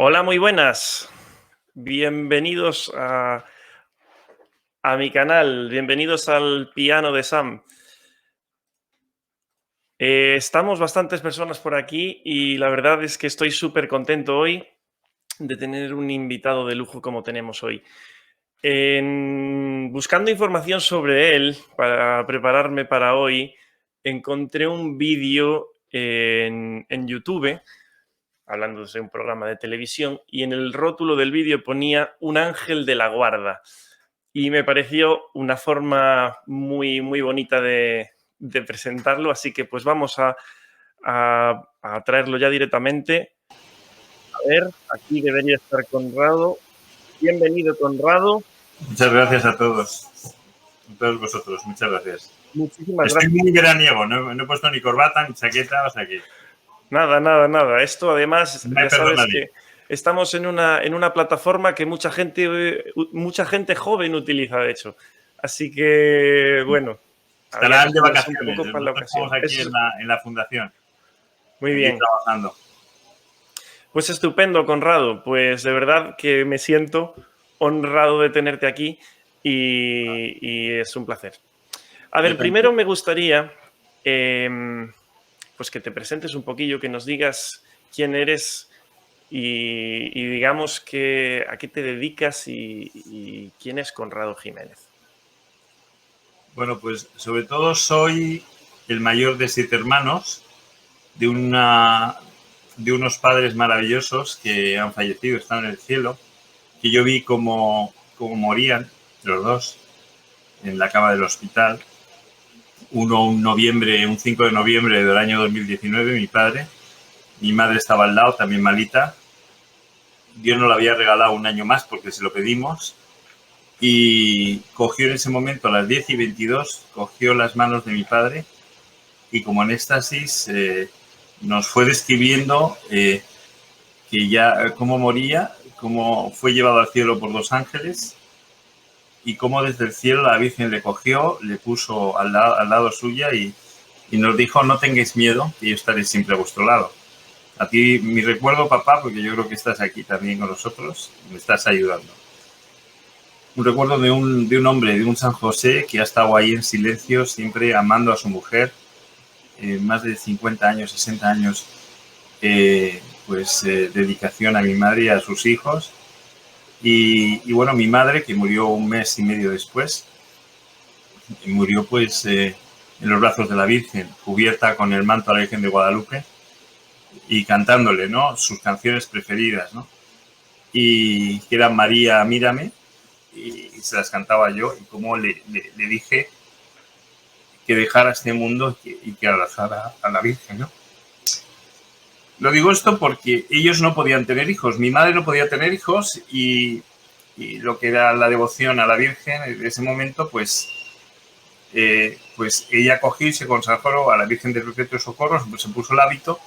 Hola, muy buenas. Bienvenidos a mi canal, bienvenidos al piano de Sam. Estamos bastantes personas por aquí y la verdad es que estoy súper contento hoy de tener un invitado de lujo como tenemos hoy. Buscando información sobre él para prepararme para hoy, encontré un vídeo en YouTube hablando de un programa de televisión, y en el rótulo del vídeo ponía un ángel de la guarda. Y me pareció una forma muy, muy bonita de presentarlo, así que pues vamos a traerlo ya directamente. A ver, aquí debería estar Conrado. Bienvenido, Conrado. Muchas gracias a todos vosotros, muchas gracias. Muchísimas Estoy gracias. muy veraniego, no he puesto ni corbata ni chaqueta, o sea que Nada, nada, nada. Esto además, no hay ya perdón sabes nadie. que estamos en una plataforma que mucha gente joven utiliza, de hecho. Así que, bueno, había que Estarán de jugarse un vacaciones, poco para la nosotros estamos ocasión. aquí en la fundación, Muy aquí bien. trabajando. Pues estupendo, Conrado. Pues de verdad que me siento honrado de tenerte aquí y es un placer. A Yo ver, también. primero me gustaría pues que te presentes un poquillo, que nos digas quién eres y digamos a qué te dedicas y quién es Conrado Jiménez. Bueno, pues sobre todo soy el mayor de 7 hermanos, de unos padres maravillosos que han fallecido, están en el cielo, que yo vi como morían los dos en la cama del hospital. Uno un 5 de noviembre del año 2019, mi padre. Mi madre estaba al lado, también malita. Dios nos lo había regalado un año más porque se lo pedimos. Y cogió en ese momento, a las 10:22, cogió las manos de mi padre y como en éxtasis nos fue describiendo que ya cómo moría, cómo fue llevado al cielo por 2 ángeles y cómo desde el cielo la Virgen le cogió, le puso al lado suya y nos dijo: no tengáis miedo, que yo estaré siempre a vuestro lado. A ti mi recuerdo, papá, porque yo creo que estás aquí también con nosotros, me estás ayudando. Un recuerdo de un hombre, de un San José que ha estado ahí en silencio, siempre amando a su mujer, más de 50 años, 60 años, dedicación a mi madre y a sus hijos. Y bueno, mi madre, que murió un mes y medio después, murió pues en los brazos de la Virgen, cubierta con el manto a la Virgen de Guadalupe y cantándole, ¿no?, sus canciones preferidas, ¿no?, y que eran María, mírame, y se las cantaba yo, y como le dije que dejara este mundo y que abrazara a la Virgen, ¿no? Lo digo esto porque ellos no podían tener hijos, mi madre no podía tener hijos y lo que era la devoción a la Virgen en ese momento, pues ella cogió y se consagró a la Virgen del Perpetuo Socorro, se puso el hábito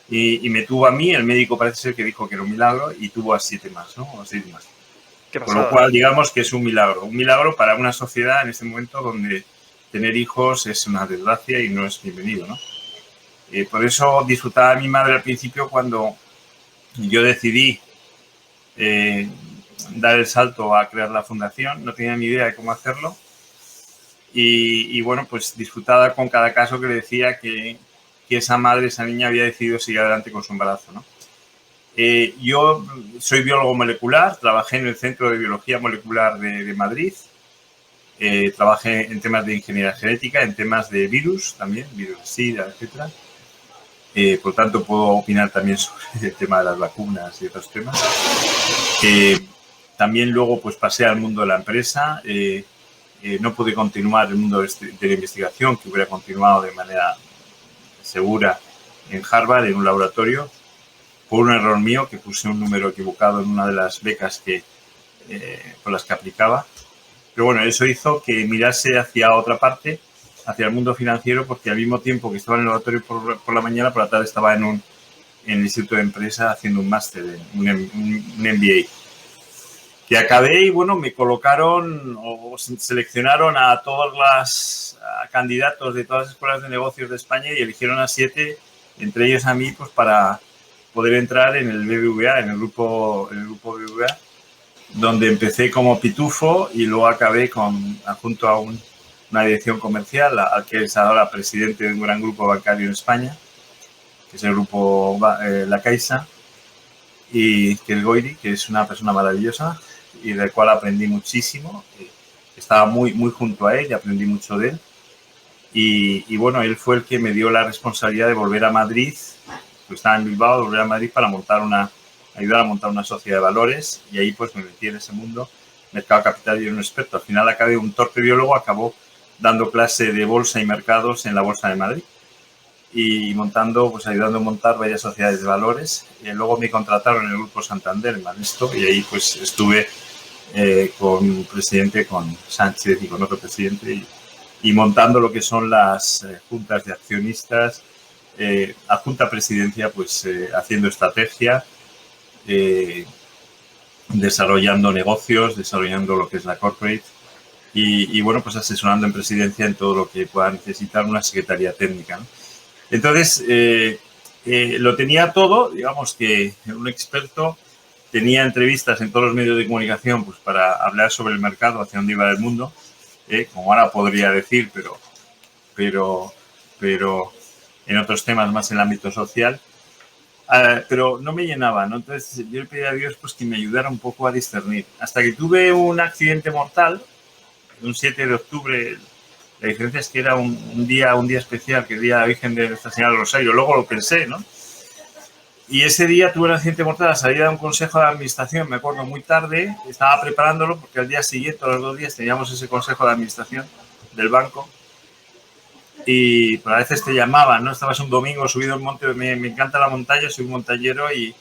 y me tuvo a mí. El médico parece ser que dijo que era un milagro y tuvo a 7 más, ¿no? O 6 más. Qué Con lo pasada. cual, digamos que es un milagro para una sociedad en este momento donde tener hijos es una desgracia y no es bienvenido, ¿no? Por eso disfrutaba mi madre al principio cuando yo decidí dar el salto a crear la fundación. No tenía ni idea de cómo hacerlo y bueno, pues disfrutaba con cada caso que le decía que esa madre, esa niña había decidido seguir adelante con su embarazo, ¿no? Yo soy biólogo molecular, trabajé en el Centro de Biología Molecular de Madrid, trabajé en temas de ingeniería genética, en temas de virus también, virus de SIDA, etc. Por tanto, puedo opinar también sobre el tema de las vacunas y otros temas. También luego pues pasé al mundo de la empresa. No pude continuar el mundo de la investigación, que hubiera continuado de manera segura en Harvard, en un laboratorio, por un error mío, que puse un número equivocado en una de las becas por las que aplicaba. Pero bueno, eso hizo que mirase hacia otra parte, hacia el mundo financiero, porque al mismo tiempo que estaba en el laboratorio por la mañana, por la tarde estaba en el Instituto de Empresa haciendo un máster, un MBA. Que acabé y bueno, me colocaron o seleccionaron a todos los candidatos de todas las escuelas de negocios de España y eligieron a 7, entre ellos a mí, pues para poder entrar en el BBVA, en el grupo BBVA, donde empecé como pitufo y luego acabé junto a una dirección comercial, al que es ahora presidente de un gran grupo bancario en España, que es el grupo La Caixa, y que el Goiri, que es una persona maravillosa y del cual aprendí muchísimo. Estaba muy junto a él y aprendí mucho de él. Y bueno, él fue el que me dio la responsabilidad de volver a Madrid, pues estaba en Bilbao, de volver a Madrid para ayudar a montar una sociedad de valores, y ahí pues me metí en ese mundo, mercado capital, y era un experto. Al final acabé un torpe biólogo, acabó dando clase de bolsa y mercados en la Bolsa de Madrid y pues ayudando a montar varias sociedades de valores. Y luego me contrataron en el Grupo Santander, en Banesto, y ahí pues estuve con un presidente, con Sánchez y con otro presidente, y montando lo que son las juntas de accionistas, a junta presidencia, pues haciendo estrategia, desarrollando negocios, desarrollando lo que es la corporate y bueno, pues asesorando en presidencia en todo lo que pueda necesitar una secretaría técnica, ¿no? Entonces, lo tenía todo, digamos que un experto, tenía entrevistas en todos los medios de comunicación pues para hablar sobre el mercado, hacia dónde iba el mundo, como ahora podría decir, pero en otros temas más en el ámbito social. Pero no me llenaba, ¿no? Entonces yo le pedí a Dios pues que me ayudara un poco a discernir. Hasta que tuve un accidente mortal, un 7 de octubre. La diferencia es que era un día especial, que el día de la Virgen de Nuestra Señora del Rosario. Luego lo pensé, ¿no? Y ese día tuve un accidente mortal a la salida de un consejo de administración, me acuerdo, muy tarde. Estaba preparándolo porque al día siguiente, a los 2 días, teníamos ese consejo de administración del banco. Y a veces te llamaban, ¿no? Estabas un domingo subido al monte, me encanta la montaña, soy un montañero, y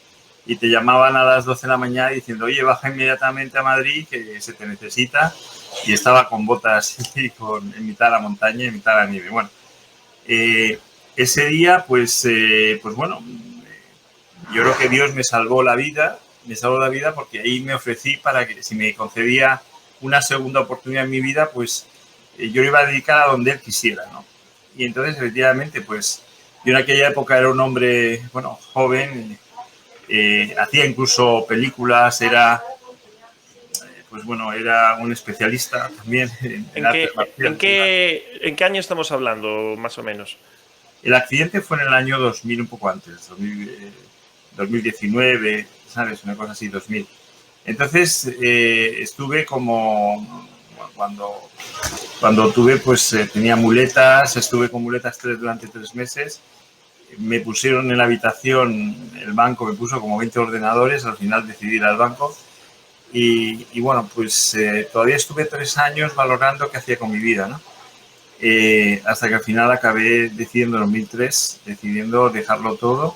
te llamaban a las 12 de la mañana diciendo, oye, baja inmediatamente a Madrid, que se te necesita. Y estaba con botas en mitad de la montaña, en mitad de la nieve. Bueno, ese día, pues bueno, yo creo que Dios me salvó la vida porque ahí me ofrecí para que si me concedía una segunda oportunidad en mi vida, pues yo lo iba a dedicar a donde Él quisiera, ¿no? Y entonces, efectivamente, pues yo en aquella época era un hombre, bueno, joven, hacía incluso películas, pues bueno, era un especialista también en artes marciales. ¿En qué año estamos hablando, más o menos? El accidente fue en el año 2000, un poco antes, 2019, ¿sabes? Una cosa así, 2000. Entonces, estuve como... Cuando tuve, pues tenía muletas, estuve con muletas durante 3 meses. Me pusieron en la habitación, el banco me puso como 20 ordenadores, al final decidí ir al banco. Y bueno, pues todavía estuve 3 años valorando qué hacía con mi vida, ¿no? Hasta que al final acabé decidiendo en 2003, decidiendo dejarlo todo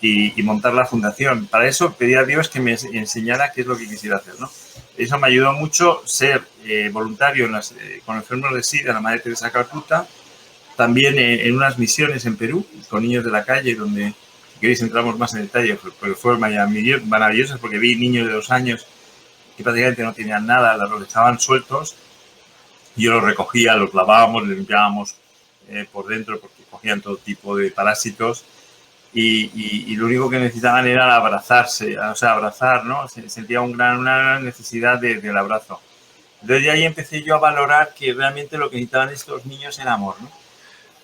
y montar la fundación. Para eso pedí a Dios que me enseñara qué es lo que quisiera hacer, ¿no? Eso me ayudó mucho ser voluntario con enfermos de SIDA en la Madre Teresa de Calcuta, también en unas misiones en Perú con niños de la calle, donde, si queréis, entramos más en detalle, pero fue maravilloso porque vi niños de 2 años que prácticamente no tenían nada, los estaban sueltos. Yo los recogía, los lavábamos, los limpiábamos por dentro porque cogían todo tipo de parásitos y lo único que necesitaban era abrazarse, o sea, abrazar, ¿no? Sentía una gran necesidad del abrazo. Desde ahí empecé yo a valorar que realmente lo que necesitaban estos niños era amor, ¿no?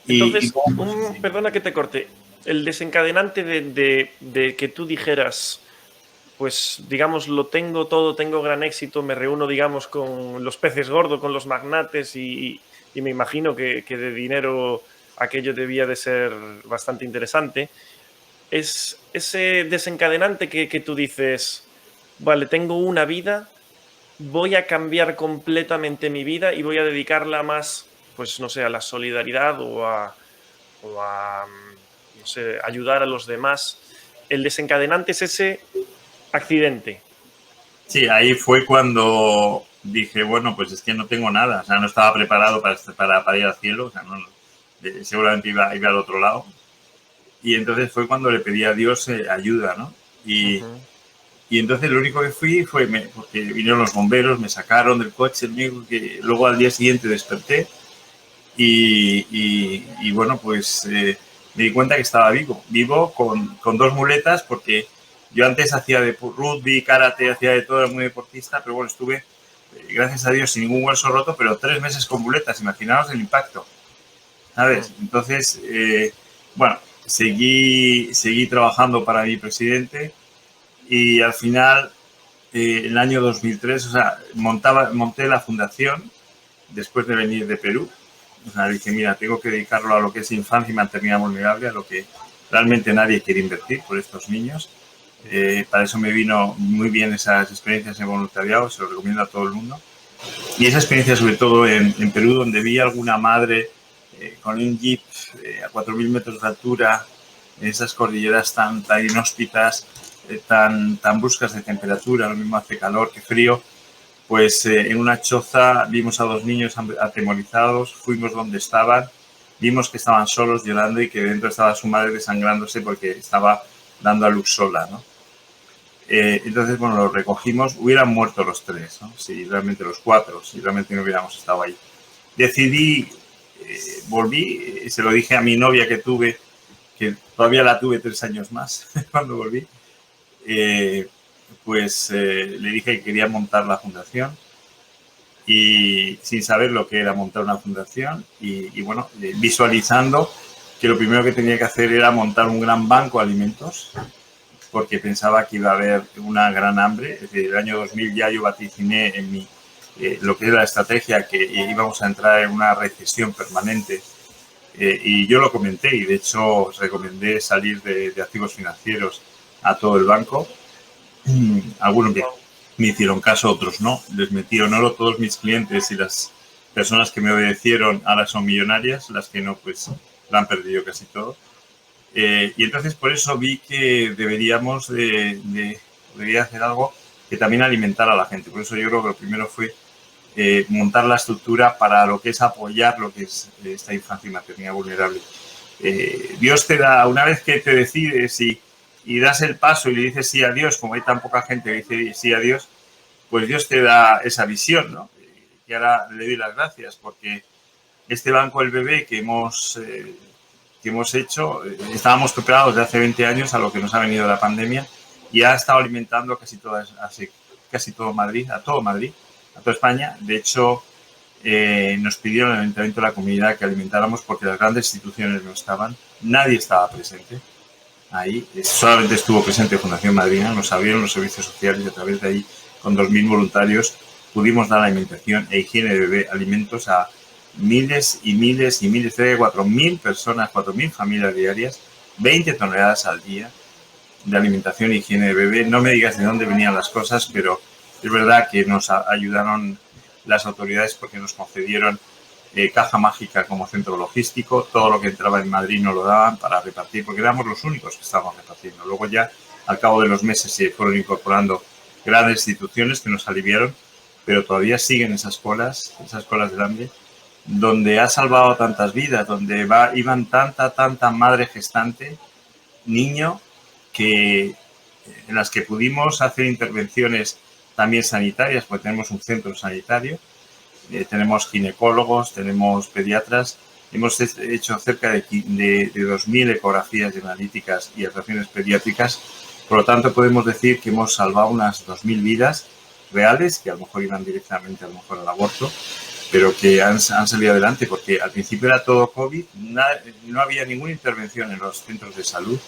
Entonces, perdona que te corte, el desencadenante de que tú dijeras, pues digamos, lo tengo todo, tengo gran éxito, me reúno, digamos, con los peces gordos, con los magnates y me imagino que de dinero aquello debía de ser bastante interesante. Es ese desencadenante que tú dices, vale, tengo una vida, voy a cambiar completamente mi vida y voy a dedicarla más, pues no sé, a la solidaridad o a no sé, ayudar a los demás. El desencadenante es ese accidente. Sí, ahí fue cuando dije, bueno, pues es que no tengo nada, o sea, no estaba preparado para ir al cielo, o sea, seguramente iba al otro lado. Y entonces fue cuando le pedí a Dios ayuda, ¿no? Y entonces lo único que fui fue, porque vinieron los bomberos, me sacaron del coche, luego al día siguiente desperté y bueno, pues me di cuenta que estaba vivo con 2 muletas, porque yo antes hacía de rugby, karate, hacía de todo, era muy deportista, pero bueno, estuve, gracias a Dios, sin ningún hueso roto, pero 3 meses con muletas, imaginaos el impacto, ¿sabes? Entonces, bueno, seguí trabajando para mi presidente y al final, el año 2003, o sea, monté la fundación después de venir de Perú. O sea, dije, mira, tengo que dedicarlo a lo que es infancia y maternidad vulnerable, a lo que realmente nadie quiere invertir por estos niños. Para eso me vino muy bien esas experiencias en voluntariado, se lo recomiendo a todo el mundo. Y esa experiencia, sobre todo en Perú, donde vi a alguna madre con un jeep a 4.000 metros de altura, en esas cordilleras tan inhóspitas, tan bruscas de temperatura, lo mismo hace calor que frío, pues en una choza vimos a 2 niños atemorizados, fuimos donde estaban, vimos que estaban solos llorando y que dentro estaba su madre desangrándose porque estaba dando a luz sola, ¿no? Entonces, bueno, los recogimos, hubieran muerto los 3, ¿no? Si realmente los 4, si realmente no hubiéramos estado ahí. Decidí, volví, se lo dije a mi novia que tuve, que todavía la tuve 3 años más cuando volví, pues le dije que quería montar la fundación y sin saber lo que era montar una fundación y bueno, visualizando que lo primero que tenía que hacer era montar un gran banco de alimentos porque pensaba que iba a haber una gran hambre. Desde el año 2000 ya yo vaticiné en lo que es la estrategia que íbamos a entrar en una recesión permanente y yo lo comenté y de hecho os recomendé salir de activos financieros a todo el banco. Algunos me hicieron caso, otros no. Les metí en oro. Todos mis clientes y las personas que me obedecieron ahora son millonarias, las que no, pues lo han perdido casi todo. Y entonces por eso vi que deberíamos debería hacer algo que también alimentara a la gente. Por eso yo creo que lo primero fue montar la estructura para lo que es apoyar lo que es esta infancia y maternidad vulnerable. Dios te da, una vez que te decides y das el paso y le dices sí a Dios, como hay tan poca gente que dice sí a Dios, pues Dios te da esa visión, ¿no? Y ahora le doy las gracias porque este banco del bebé que hemos hecho, estábamos preparados de hace 20 años a lo que nos ha venido la pandemia y ha estado alimentando casi todo Madrid, a toda España. De hecho, nos pidieron el Ayuntamiento de la Comunidad que alimentáramos porque las grandes instituciones no estaban, nadie estaba presente ahí, solamente estuvo presente Fundación Madrina, nos abrieron los servicios sociales y a través de ahí, con 2.000 voluntarios, pudimos dar alimentación e higiene de bebé, alimentos a miles y miles y miles, 4.000 personas, 4.000 familias diarias, 20 toneladas al día de alimentación e higiene de bebé. No me digas de dónde venían las cosas, pero es verdad que nos ayudaron las autoridades porque nos concedieron caja mágica como centro logístico, todo lo que entraba en Madrid nos lo daban para repartir, porque éramos los únicos que estábamos repartiendo. Luego ya, al cabo de los meses, se fueron incorporando grandes instituciones que nos aliviaron, pero todavía siguen esas colas del hambre, donde ha salvado tantas vidas, donde iban tanta madre gestante, niño, en las que pudimos hacer intervenciones también sanitarias, porque tenemos un centro sanitario, tenemos ginecólogos, tenemos pediatras, hemos hecho cerca de 2.000 ecografías y analíticas y actuaciones pediátricas, por lo tanto podemos decir que hemos salvado unas 2.000 vidas reales, que a lo mejor iban directamente al aborto, pero que han salido adelante porque al principio era todo COVID, no había ninguna intervención en los centros de salud,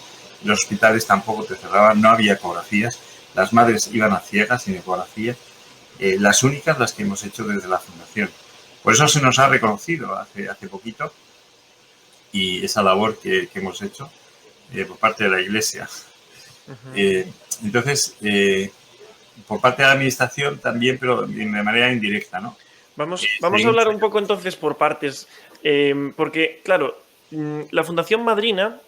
los hospitales tampoco te cerraban, no había ecografías, las madres iban a ciegas sin ecografía, las únicas las que hemos hecho desde la fundación. Por eso se nos ha reconocido hace poquito y esa labor que hemos hecho por parte de la Iglesia. Entonces, por parte de la Administración también, pero de manera indirecta, ¿no? Vamos a hablar un poco entonces por partes, porque, claro, la Fundación Madrina,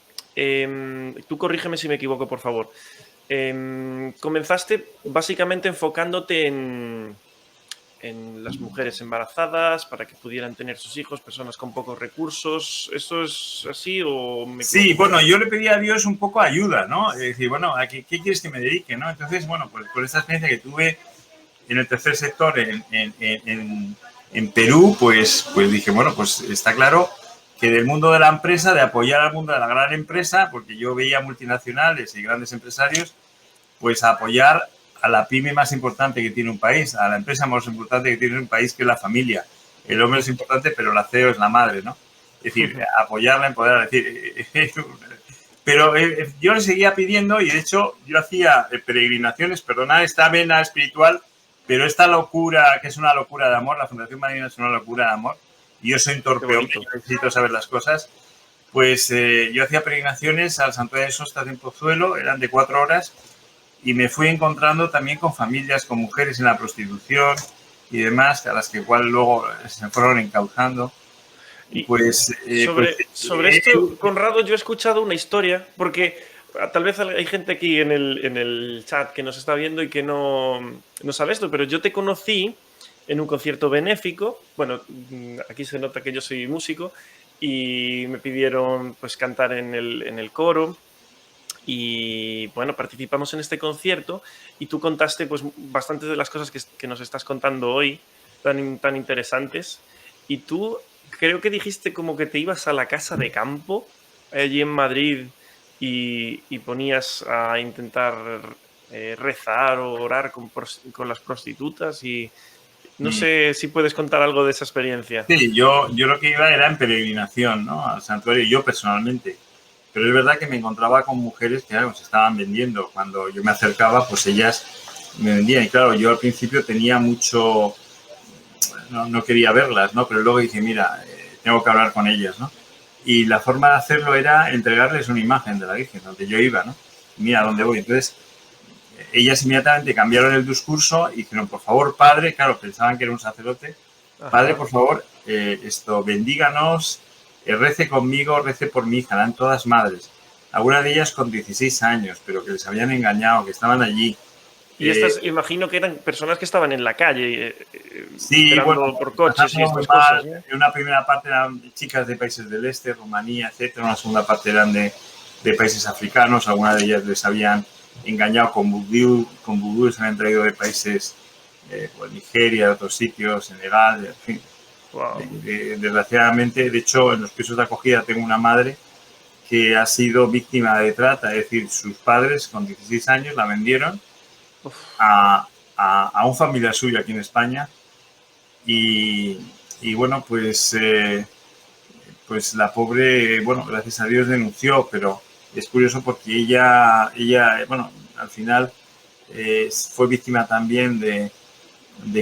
tú corrígeme si me equivoco, por favor, comenzaste básicamente enfocándote en las mujeres embarazadas para que pudieran tener sus hijos, personas con pocos recursos. ¿Esto es así o me equivoco? Sí, bueno, yo le pedí a Dios un poco ayuda, ¿no? Es decir, bueno, ¿a qué quieres que me dedique, no? Entonces, bueno, pues por esta experiencia que tuve en el tercer sector en Perú, pues dije, bueno, pues está claro que del mundo de la empresa, de apoyar al mundo de la gran empresa, porque yo veía multinacionales y grandes empresarios, pues a apoyar a la pyme más importante que tiene un país, a la empresa más importante que tiene un país, que es la familia. El hombre es importante, pero la CEO es la madre, ¿no? Es decir, apoyarla, empoderarla, decir... Pero yo le seguía pidiendo y, de hecho, yo hacía peregrinaciones, perdonad esta vena espiritual, pero esta locura, que es una locura de amor, la Fundación Marina es una locura de amor, y yo soy un torpe hombre, yo necesito saber las cosas, pues yo hacía peregrinaciones al Santuario de Sostas en Pozuelo, eran de 4 horas, y me fui encontrando también con familias, con mujeres en la prostitución y demás, a las que igual luego se fueron encauzando. Y pues, sobre esto, Conrado, yo he escuchado una historia, porque tal vez hay gente aquí en el chat que nos está viendo y que no sabe esto, pero yo te conocí en un concierto benéfico. Bueno, aquí se nota que yo soy músico y me pidieron pues cantar en el coro. Y bueno, participamos en este concierto y tú contaste pues bastantes de las cosas que nos estás contando hoy, tan interesantes. Y tú creo que dijiste como que te ibas a la casa de campo allí en Madrid y ponías a intentar rezar o orar con las prostitutas y no sé si puedes contar algo de esa experiencia. Sí, yo lo que iba era en peregrinación, ¿no? Al santuario, yo personalmente. Pero es verdad que me encontraba con mujeres que se estaban vendiendo. Cuando yo me acercaba, pues ellas me vendían. Y claro, yo al principio tenía mucho... No quería verlas, ¿no? Pero luego dije, mira, tengo que hablar con ellas, ¿no? Y la forma de hacerlo era entregarles una imagen de la Virgen, donde yo iba, ¿no? Mira dónde voy. Entonces, ellas inmediatamente cambiaron el discurso y dijeron, por favor, padre, claro, pensaban que era un sacerdote, padre, por favor, bendíganos, rece conmigo, rece por mi hija. Eran todas madres, algunas de ellas con 16 años, pero que les habían engañado, que estaban allí. Y estas, imagino que eran personas que estaban en la calle sí, esperando bueno, por coches y estas cosas, ¿no? En una primera parte eran chicas de países del este, Rumanía, etcétera. Una segunda parte eran de países africanos. Algunas de ellas les habían engañado con vudú, les habían traído de países, pues Nigeria, de otros sitios, Senegal, en fin. Wow. Desgraciadamente, de hecho, en los pisos de acogida tengo una madre que ha sido víctima de trata, es decir, sus padres con 16 años la vendieron a un familiar suyo aquí en España y bueno, pues la pobre, bueno, gracias a Dios denunció, pero es curioso porque ella bueno, al final fue víctima también de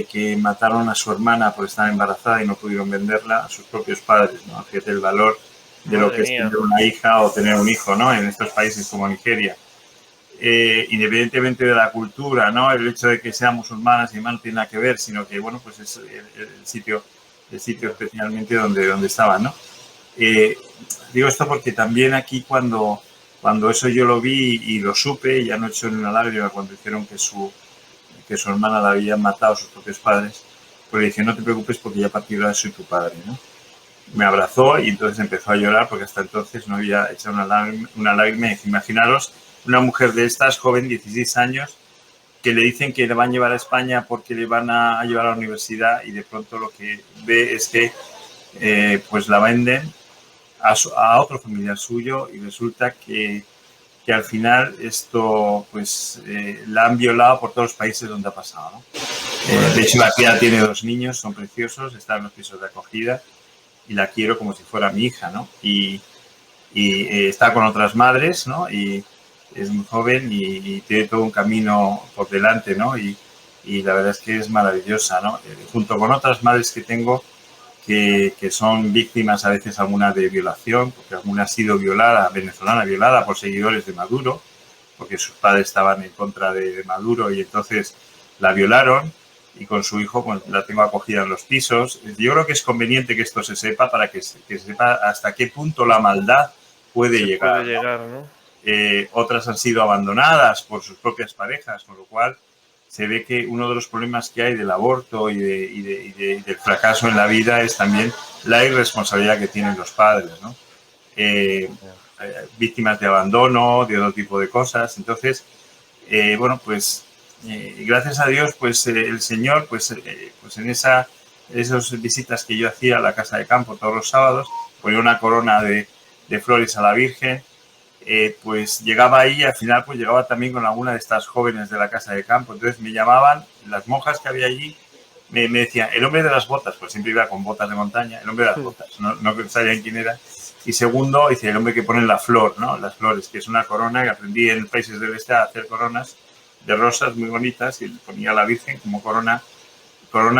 que mataron a su hermana por estar embarazada y no pudieron venderla a sus propios padres, ¿no? Fíjate el valor de lo que es tener una hija o tener un hijo, ¿no? En estos países como Nigeria. Independientemente de la cultura, ¿no? El hecho de que sean musulmanas y demás no tiene nada que ver, sino que, bueno, pues es el sitio especialmente donde estaban, ¿no? Digo esto porque también aquí cuando eso yo lo vi y lo supe, ya no he hecho ni una lágrima cuando dijeron que su hermana la habían matado a sus propios padres, pues le dije, no te preocupes porque ya a partir de ahora soy tu padre, ¿no? Me abrazó y entonces empezó a llorar porque hasta entonces no había echado una lágrima. Y imaginaros una mujer de estas, joven, 16 años, que le dicen que le van a llevar a España porque le van a llevar a la universidad y de pronto lo que ve es que pues la venden a otro familiar suyo y resulta que al final esto pues la han violado por todos los países donde ha pasado, ¿no? De hecho, la tía tiene 2 niños, son preciosos, están en los pisos de acogida y la quiero como si fuera mi hija, ¿no? Y está con otras madres, ¿no? Y es muy joven y tiene todo un camino por delante, ¿no? Y la verdad es que es maravillosa, ¿no? Junto con otras madres que tengo que son víctimas a veces alguna de violación, porque alguna ha sido violada, venezolana violada por seguidores de Maduro, porque sus padres estaban en contra de Maduro y entonces la violaron y con su hijo pues, la tengo acogida en los pisos. Yo creo que es conveniente que esto se sepa para que se sepa hasta qué punto la maldad puede llegar. ¿no? Otras han sido abandonadas por sus propias parejas, con lo cual se ve que uno de los problemas que hay del aborto y del fracaso en la vida es también la irresponsabilidad que tienen los padres, ¿no? Víctimas de abandono, de otro tipo de cosas. Entonces, bueno, pues gracias a Dios, pues el Señor, pues en esas visitas que yo hacía a la casa de campo todos los sábados, ponía una corona de flores a la Virgen, pues llegaba ahí y al final pues llegaba también con alguna de estas jóvenes de la casa de campo. Entonces me llamaban, las monjas que había allí, me decían, el hombre de las botas, pues siempre iba con botas de montaña, el hombre de las botas, no sabían quién era. Y segundo, dice, el hombre que pone la flor, ¿no? Las flores, que es una corona que aprendí en países del este a hacer coronas de rosas muy bonitas y ponía a la Virgen como corona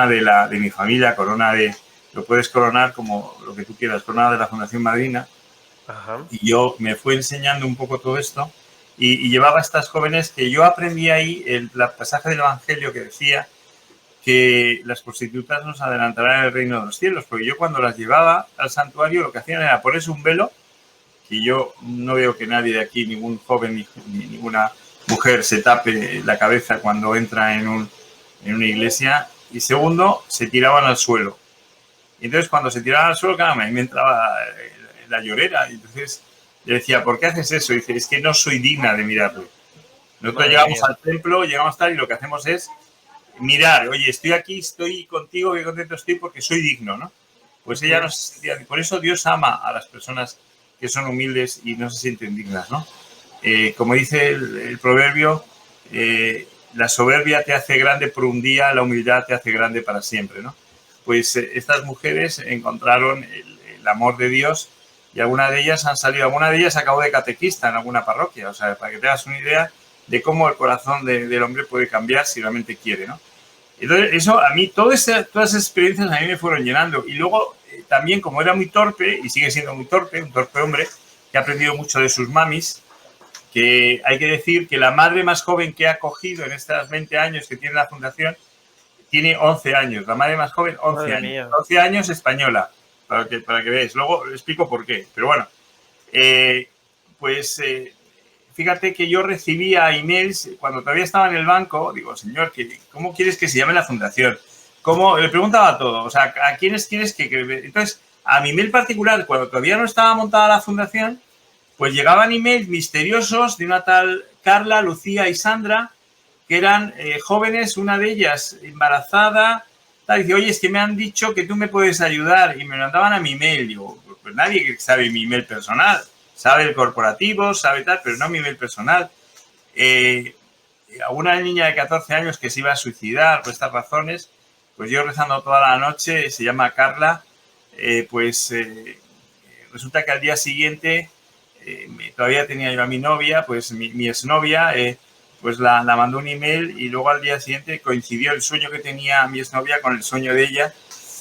de mi familia, corona de, lo puedes coronar como lo que tú quieras, corona de la Fundación Madrina. Ajá. Y yo me fui enseñando un poco todo esto y llevaba a estas jóvenes que yo aprendí ahí el pasaje del Evangelio que decía que las prostitutas nos adelantarán en el reino de los cielos, porque yo cuando las llevaba al santuario lo que hacían era ponerse un velo, que yo no veo que nadie de aquí, ningún joven ni ninguna mujer se tape la cabeza cuando entra en una iglesia, y segundo, se tiraban al suelo. Y entonces cuando se tiraban al suelo, claro, a mí me entraba la llorera, y entonces le decía, ¿por qué haces eso? Y dice, es que no soy digna de mirarlo. Nosotros llegamos al templo, llegamos tal, y lo que hacemos es mirar, oye, estoy aquí, estoy contigo, qué contento estoy porque soy digno, ¿no? Pues ella no se sentía, por eso Dios ama a las personas que son humildes y no se sienten dignas, ¿no? Como dice el proverbio, la soberbia te hace grande por un día, la humildad te hace grande para siempre, ¿no? Pues estas mujeres encontraron el amor de Dios y alguna de ellas acabó de catequista en alguna parroquia, o sea, para que te hagas una idea de cómo el corazón del hombre puede cambiar si realmente quiere, ¿no? Entonces, eso a mí, todas esas experiencias a mí me fueron llenando. Y luego, también, como era muy torpe, y sigue siendo muy torpe, un torpe hombre, que ha aprendido mucho de sus mamis, que hay que decir que la madre más joven que ha cogido en estos 20 años que tiene la fundación, tiene 11 años. La madre más joven, 11 Madre años. mía. 11 años española, para que veáis. Luego les explico por qué. Pero bueno, fíjate que yo recibía emails cuando todavía estaba en el banco. Digo, señor, ¿cómo quieres que se llame la fundación? ¿Cómo? Le preguntaba todo. O sea, ¿a quiénes quieres que...? Entonces, a mi email particular, cuando todavía no estaba montada la fundación, pues llegaban emails misteriosos de una tal Carla, Lucía y Sandra, que eran jóvenes, una de ellas embarazada. Tal, y dice, oye, es que me han dicho que tú me puedes ayudar. Y me mandaban a mi email. Digo, pues nadie sabe mi email personal. Sabe el corporativo, sabe tal, pero no mi email personal. A una niña de 14 años que se iba a suicidar por estas razones, pues yo rezando toda la noche, se llama Carla, resulta que al día siguiente todavía tenía yo a mi novia, pues mi exnovia, pues la mandó un email y luego al día siguiente coincidió el sueño que tenía mi exnovia con el sueño de ella,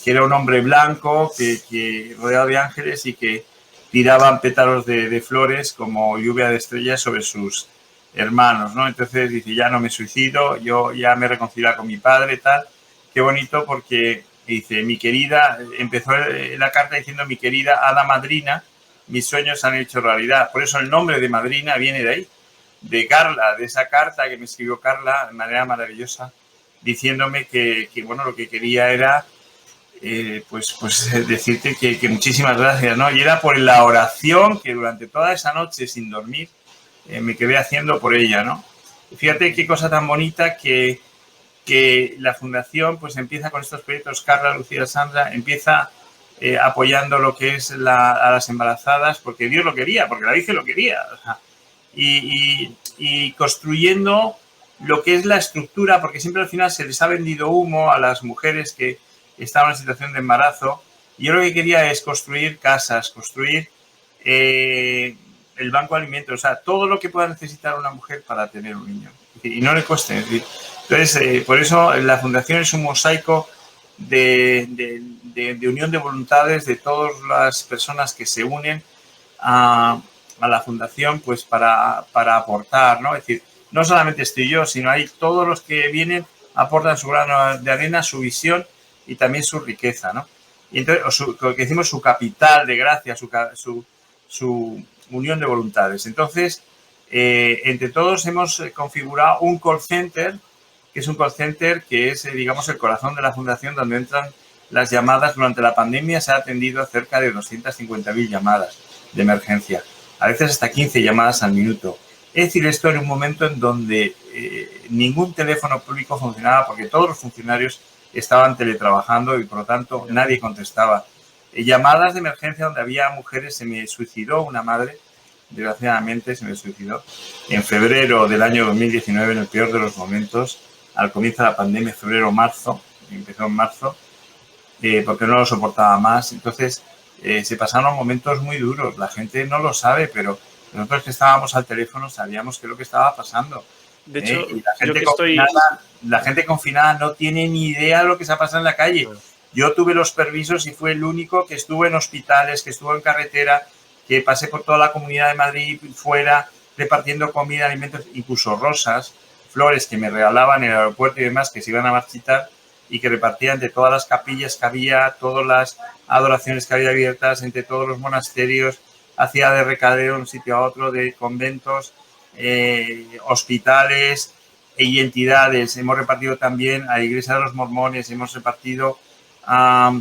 que era un hombre blanco, que rodeado de ángeles y que tiraban pétalos de flores como lluvia de estrellas sobre sus hermanos, ¿no? Entonces dice, ya no me suicido, yo ya me reconcilié con mi padre, tal. Qué bonito porque dice, mi querida, empezó la carta diciendo, mi querida hada madrina, mis sueños han hecho realidad. Por eso el nombre de madrina viene de ahí, de Carla, de esa carta que me escribió Carla de manera maravillosa, diciéndome que bueno, lo que quería era decirte que muchísimas gracias, ¿no? Y era por la oración que durante toda esa noche sin dormir me quedé haciendo por ella, ¿no? Y fíjate qué cosa tan bonita que la fundación pues empieza con estos proyectos. Carla, Lucía, Sandra, empieza apoyando lo que es a las embarazadas porque Dios lo quería, porque la Virgen lo quería, o sea, y construyendo lo que es la estructura, porque siempre al final se les ha vendido humo a las mujeres que estaban en situación de embarazo. Y yo lo que quería es construir casas, construir el banco de alimentos, o sea, todo lo que pueda necesitar una mujer para tener un niño. Y no le cueste. Es decir, entonces, por eso la fundación es un mosaico de unión de voluntades de todas las personas que se unen a la fundación pues para aportar, ¿no? Es decir, no solamente estoy yo, sino hay todos los que vienen, aportan su grano de arena, su visión y también su riqueza, ¿no? Y entonces, lo que decimos, su capital de gracia, su unión de voluntades. Entonces, entre todos hemos configurado un call center, que es un call center que es, digamos, el corazón de la fundación, donde entran las llamadas. Durante la pandemia se ha atendido a cerca de 250.000 llamadas de emergencia, a veces hasta 15 llamadas al minuto. Es decir, esto en un momento en donde ningún teléfono público funcionaba porque todos los funcionarios estaban teletrabajando y, por lo tanto, nadie contestaba. llamadas de emergencia donde había mujeres. Se me suicidó una madre, desgraciadamente se me suicidó en febrero del año 2019, en el peor de los momentos, al comienzo de la pandemia, febrero-marzo, empezó en marzo, porque no lo soportaba más. Entonces, se pasaron momentos muy duros. La gente no lo sabe, pero nosotros que estábamos al teléfono sabíamos qué es lo que estaba pasando. De hecho, Y la gente confinada no tiene ni idea de lo que se ha pasado en la calle. Yo tuve los permisos y fue el único que estuvo en hospitales, que estuvo en carretera, que pasé por toda la Comunidad de Madrid, fuera, repartiendo comida, alimentos, incluso rosas, flores que me regalaban en el aeropuerto y demás, que se iban a marchitar y que repartían de todas las capillas que había, todas las adoraciones que había abiertas, entre todos los monasterios, hacía de recadero de un sitio a otro, de conventos, hospitales y entidades. Hemos repartido también a la Iglesia de los Mormones, hemos repartido a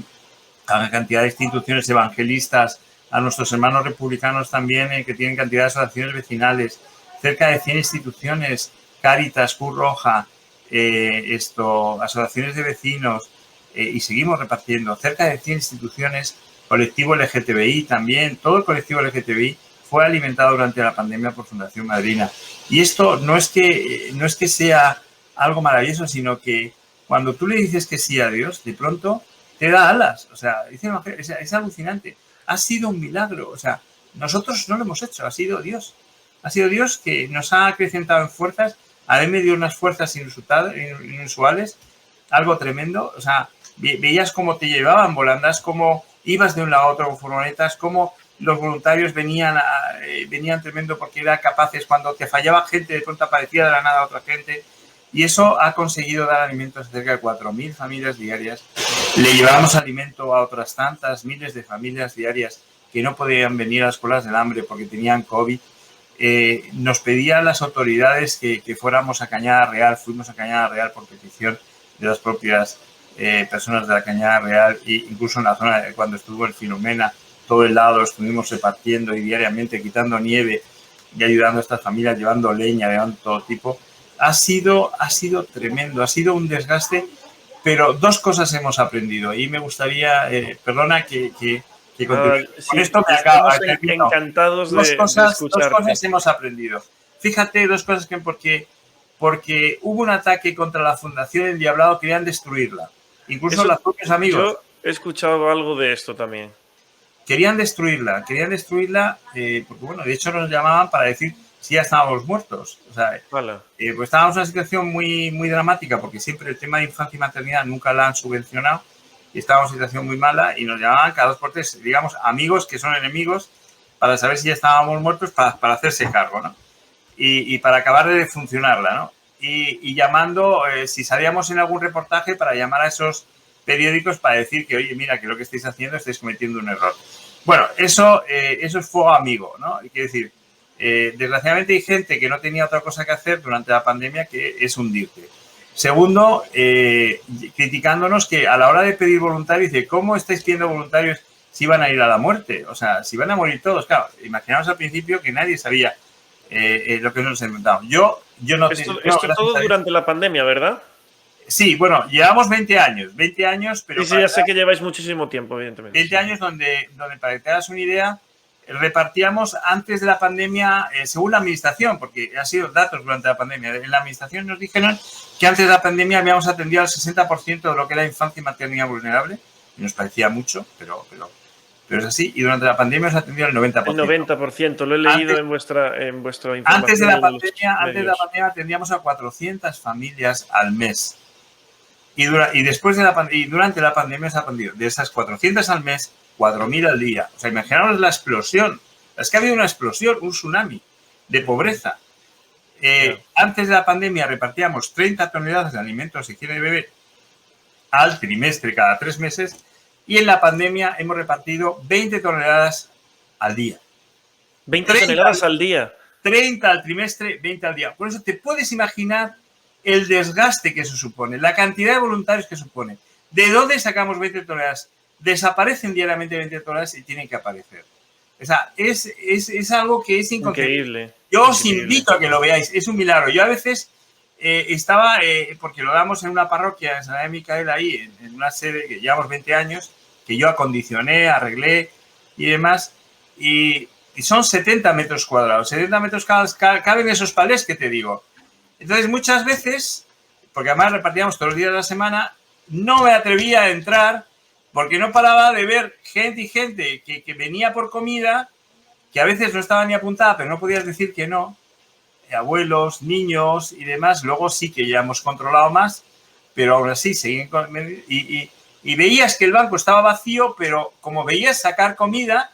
la cantidad de instituciones evangelistas, a nuestros hermanos republicanos también, que tienen cantidad de asociaciones vecinales, cerca de 100 instituciones, Cáritas, Cruz Roja, asociaciones de vecinos, y seguimos repartiendo cerca de 100 instituciones, colectivo LGTBI también, todo el colectivo LGTBI fue alimentado durante la pandemia por Fundación Madrina. Y esto no es que sea algo maravilloso, sino que cuando tú le dices que sí a Dios, de pronto te da alas. O sea, es alucinante. Ha sido un milagro. O sea, nosotros no lo hemos hecho, ha sido Dios. Ha sido Dios que nos ha acrecentado en fuerzas. A mí me dio unas fuerzas inusuales, algo tremendo. O sea, veías cómo te llevaban volandas, cómo ibas de un lado a otro con furgonetas, cómo los voluntarios venían tremendo porque eran capaces. Cuando te fallaba gente, de pronto aparecía de la nada otra gente. Y eso ha conseguido dar alimentos a cerca de 4.000 familias diarias. Le llevábamos alimento a otras tantas miles de familias diarias que no podían venir a las colas del hambre porque tenían COVID. Nos pedían las autoridades que fuéramos a Cañada Real. Fuimos a Cañada Real por petición de las propias personas de la Cañada Real, e incluso en la zona cuando estuvo el Filomena, todo el lado lo estuvimos repartiendo y diariamente quitando nieve y ayudando a estas familias, llevando leña, llevando todo tipo. Ha sido tremendo, ha sido un desgaste, pero dos cosas hemos aprendido y me gustaría, perdona que continúe. Sí, con esto me acabo. Encantados de escucharte. Dos cosas hemos aprendido. Fíjate, dos cosas que porque hubo un ataque contra la Fundación El Diablado, querían destruirla. Incluso los propios amigos. Yo he escuchado algo de esto también. Querían destruirla, porque, bueno, de hecho nos llamaban para decir si ya estábamos muertos. O sea, pues estábamos en una situación muy, muy dramática, porque siempre el tema de infancia y maternidad nunca la han subvencionado, y estábamos en una situación muy mala, y nos llamaban cada 2 por 3, digamos, amigos que son enemigos, para saber si ya estábamos muertos, para hacerse cargo, ¿no? Y para acabar de funcionarla, ¿no? Y llamando, si salíamos en algún reportaje, para llamar a esos periódicos para decir que, oye, mira, que lo que estáis haciendo estáis cometiendo un error. Bueno, eso es fuego amigo, ¿no? Y quiero decir, desgraciadamente hay gente que no tenía otra cosa que hacer durante la pandemia que es hundirte. Segundo, criticándonos que a la hora de pedir voluntarios, dice, ¿cómo estáis pidiendo voluntarios si van a ir a la muerte? O sea, si van a morir todos. Claro, imaginamos al principio que nadie sabía lo que nos inventamos. Yo no... Esto todo durante la pandemia, ¿verdad? Sí, bueno, llevamos 20 años, pero... Sí, ya sé que lleváis muchísimo tiempo, evidentemente. 20 años donde, para que te hagas una idea, repartíamos antes de la pandemia, según la administración, porque ha sido datos durante la pandemia. En la administración nos dijeron que antes de la pandemia habíamos atendido al 60% de lo que era infancia y maternidad vulnerable, y nos parecía mucho, pero es así, y durante la pandemia nos atendió el 90%. El 90%, lo he leído en vuestra información. Antes de la pandemia atendíamos a 400 familias al mes. Y durante la pandemia se ha atendido de esas 400 al mes, 4.000 al día. O sea, imaginaos la explosión. Es que ha habido una explosión, un tsunami de pobreza. Antes de la pandemia repartíamos 30 toneladas de alimentos y higiene de bebé al trimestre, cada 3 meses. Y en la pandemia hemos repartido 20 toneladas al día. 20 toneladas al día. 30 al trimestre, 20 al día. Por eso te puedes imaginar el desgaste que eso supone, la cantidad de voluntarios que supone. ¿De dónde sacamos 20 toneladas? Desaparecen diariamente 20 toneladas y tienen que aparecer. O sea, es algo que es increíble. Yo os invito a que lo veáis, es un milagro. Yo a veces estaba, porque lo damos en una parroquia en San de Micaela, ahí, en una sede que llevamos 20 años, que yo acondicioné, arreglé y demás. Y son 70 metros cuadrados. 70 metros cuadrados caben esos palés que te digo. Entonces, muchas veces, porque además repartíamos todos los días de la semana, no me atrevía a entrar porque no paraba de ver gente y gente que venía por comida, que a veces no estaba ni apuntada, pero no podías decir que no. Abuelos, niños y demás. Luego sí que ya hemos controlado más, pero aún así seguían y veías que el banco estaba vacío, pero como veías sacar comida,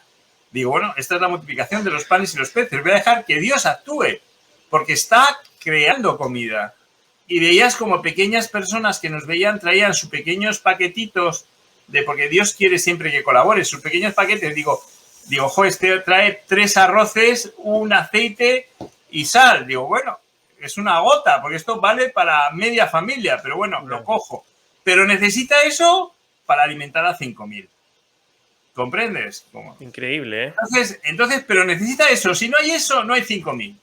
digo, bueno, esta es la multiplicación de los panes y los peces. Voy a dejar que Dios actúe, porque está creando comida. Y veías como pequeñas personas que nos veían traían sus pequeños paquetitos, porque Dios quiere siempre que colabore, sus pequeños paquetes. Digo, jo, este trae 3 arroces, un aceite y sal. Digo, bueno, es una gota, porque esto vale para media familia, pero bueno, lo cojo. Pero necesita eso para alimentar a 5.000. ¿Comprendes? ¿Cómo? Increíble, ¿eh? Entonces, pero necesita eso. Si no hay eso, no hay 5.000.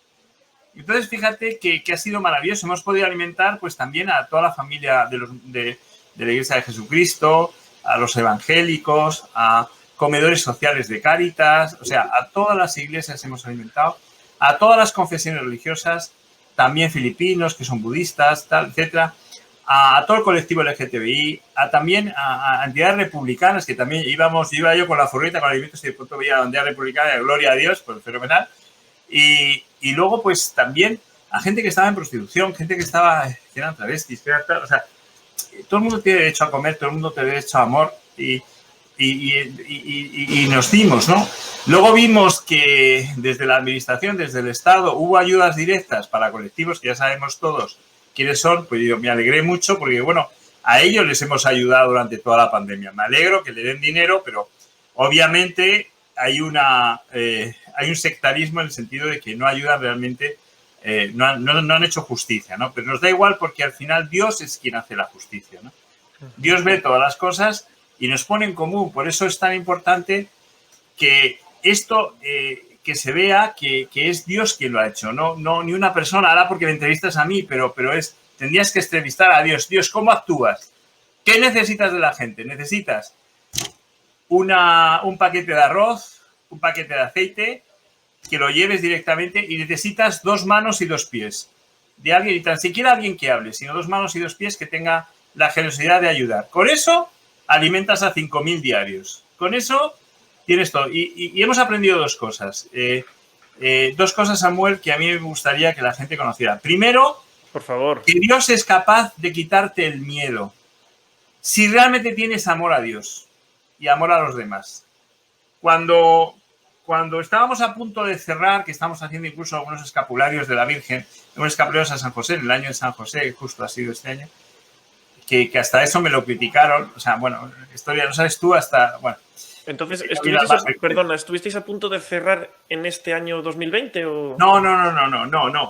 Entonces, fíjate que ha sido maravilloso. Hemos podido alimentar pues también a toda la familia de la Iglesia de Jesucristo, a los evangélicos, a comedores sociales de Cáritas, o sea, a todas las iglesias hemos alimentado, a todas las confesiones religiosas, también filipinos, que son budistas, tal, etcétera, a todo el colectivo LGTBI, también a entidades republicanas, que también iba yo con la furgoneta, con alimentos y de pronto veía a la entidad republicana, gloria a Dios, pues fenomenal. Y luego, pues también a gente que estaba en prostitución, gente que eran travestis, que o sea, todo el mundo tiene derecho a comer, todo el mundo tiene derecho a amor y nos dimos, ¿no? Luego vimos que desde la administración, desde el Estado, hubo ayudas directas para colectivos que ya sabemos todos quiénes son. Pues yo me alegré mucho porque, bueno, a ellos les hemos ayudado durante toda la pandemia. Me alegro que le den dinero, pero obviamente hay un sectarismo en el sentido de que no ayudan realmente, no han hecho justicia, ¿no? Pero nos da igual porque al final Dios es quien hace la justicia, ¿no? Dios ve todas las cosas y nos pone en común. Por eso es tan importante que esto, que se vea que es Dios quien lo ha hecho, no ni una persona. Ahora porque me entrevistas a mí, pero tendrías que entrevistar a Dios. Dios, ¿cómo actúas? ¿Qué necesitas de la gente? Necesitas un paquete de arroz, un paquete de aceite, que lo lleves directamente, y necesitas 2 manos y 2 pies de alguien, y tan siquiera alguien que hable, sino 2 manos y 2 pies que tenga la generosidad de ayudar. Con eso alimentas a 5.000 diarios. Con eso tienes todo. Y hemos aprendido 2 cosas. 2 cosas, Samuel, que a mí me gustaría que la gente conociera. Primero, por favor, que Dios es capaz de quitarte el miedo si realmente tienes amor a Dios y amor a los demás. Cuando estábamos a punto de cerrar, que estamos haciendo incluso algunos escapularios de la Virgen, unos escapularios a San José, en el año de San José, justo ha sido este año, que hasta eso me lo criticaron. O sea, bueno, historia, no sabes tú hasta, bueno. Entonces, ¿estuvisteis a punto de cerrar en este año 2020 o...? No,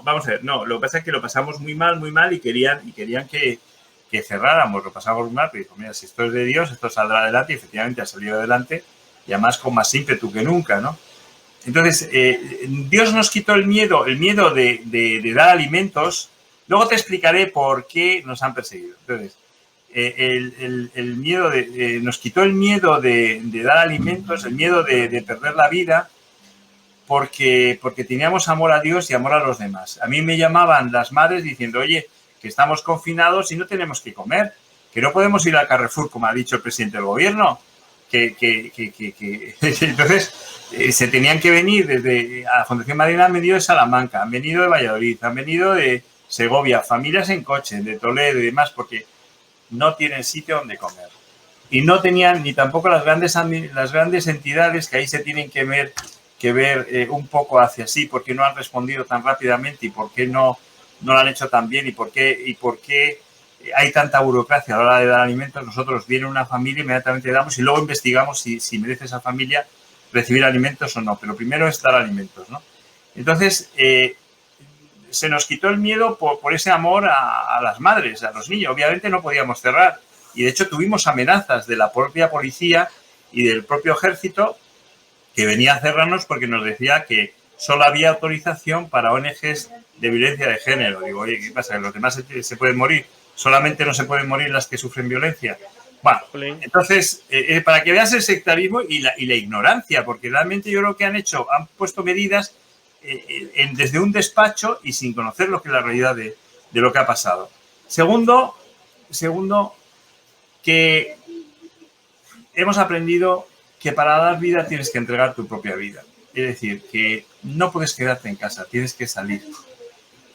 vamos a ver, no, lo que pasa es que lo pasamos muy mal y querían que cerráramos, lo pasamos muy mal, pero dijo, mira, si esto es de Dios, esto saldrá adelante, y efectivamente ha salido adelante, y además con más ímpetu que nunca, ¿no? Entonces, Dios nos quitó el miedo de dar alimentos. Luego te explicaré por qué nos han perseguido. Entonces, el miedo nos quitó el miedo de dar alimentos, el miedo de perder la vida, porque teníamos amor a Dios y amor a los demás. A mí me llamaban las madres diciendo, oye, que estamos confinados y no tenemos que comer, que no podemos ir al Carrefour, como ha dicho el presidente del gobierno, entonces se tenían que venir desde a la Fundación Marina, han venido de Salamanca, han venido de Valladolid, han venido de Segovia, familias en coche, de Toledo y demás, porque no tienen sitio donde comer. Y no tenían ni tampoco las grandes entidades, que ahí se tienen que ver un poco hacia sí, porque no han respondido tan rápidamente y por qué no lo han hecho tan bien y por qué hay tanta burocracia a la hora de dar alimentos. Nosotros viene una familia, inmediatamente damos y luego investigamos si merece esa familia recibir alimentos o no. Pero primero es dar alimentos, ¿no? Entonces, se nos quitó el miedo por ese amor a las madres, a los niños. Obviamente no podíamos cerrar y de hecho tuvimos amenazas de la propia policía y del propio ejército que venía a cerrarnos porque nos decía que solo había autorización para ONGs de violencia de género. Digo, oye, ¿qué pasa? ¿Que los demás se pueden morir? ¿Solamente no se pueden morir las que sufren violencia? Bueno, Jolín. entonces, para que veas el sectarismo y la ignorancia, porque realmente yo creo que han puesto medidas desde un despacho y sin conocer lo que es la realidad de lo que ha pasado. Segundo, que hemos aprendido que para dar vida tienes que entregar tu propia vida. Es decir, que no puedes quedarte en casa, tienes que salir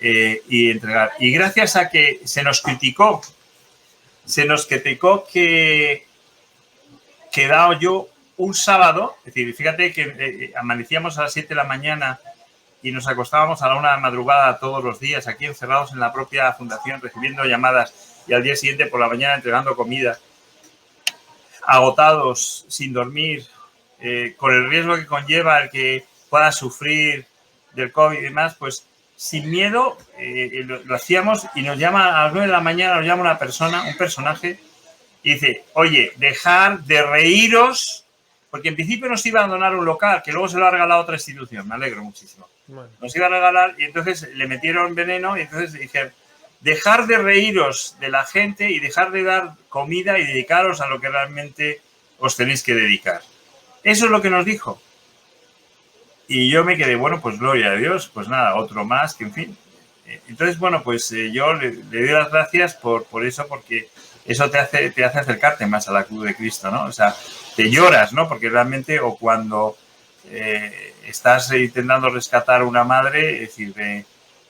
y entregar. Y gracias a que se nos criticó que he dado yo un sábado, es decir, fíjate que amanecíamos a las 7 de la mañana y nos acostábamos a la 1 de la madrugada todos los días, aquí encerrados en la propia fundación, recibiendo llamadas y al día siguiente por la mañana entregando comida, agotados, sin dormir, con el riesgo que conlleva el que pueda sufrir del COVID y demás, pues sin miedo lo hacíamos y nos llama a las 9 de la mañana, nos llama una persona, un personaje, y dice, oye, dejar de reíros, porque en principio nos iba a donar un local, que luego se lo ha regalado otra institución, me alegro muchísimo. Bueno. Nos iba a regalar y entonces le metieron veneno y entonces dije, dejar de reíros de la gente y dejar de dar comida y dedicaros a lo que realmente os tenéis que dedicar. Eso es lo que nos dijo. Y yo me quedé, bueno, pues gloria a Dios, pues nada, otro más, que en fin. Entonces, bueno, pues yo le doy las gracias por eso, porque eso te hace acercarte más a la cruz de Cristo, ¿no? O sea, te lloras, ¿no? Porque realmente, o cuando estás intentando rescatar a una madre, es decir, de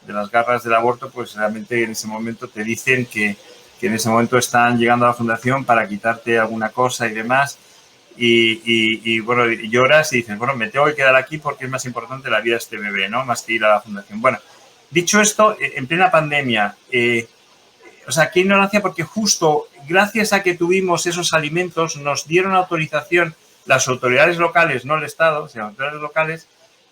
las garras del aborto, pues realmente en ese momento te dicen que en ese momento están llegando a la fundación para quitarte alguna cosa y demás. Y bueno, lloras y dices, bueno, me tengo que quedar aquí porque es más importante la vida de este bebé, ¿no? Más que ir a la fundación. Bueno, dicho esto, en plena pandemia, o sea, qué ignorancia, porque justo gracias a que tuvimos esos alimentos nos dieron autorización las autoridades locales, no el Estado, sino las autoridades locales,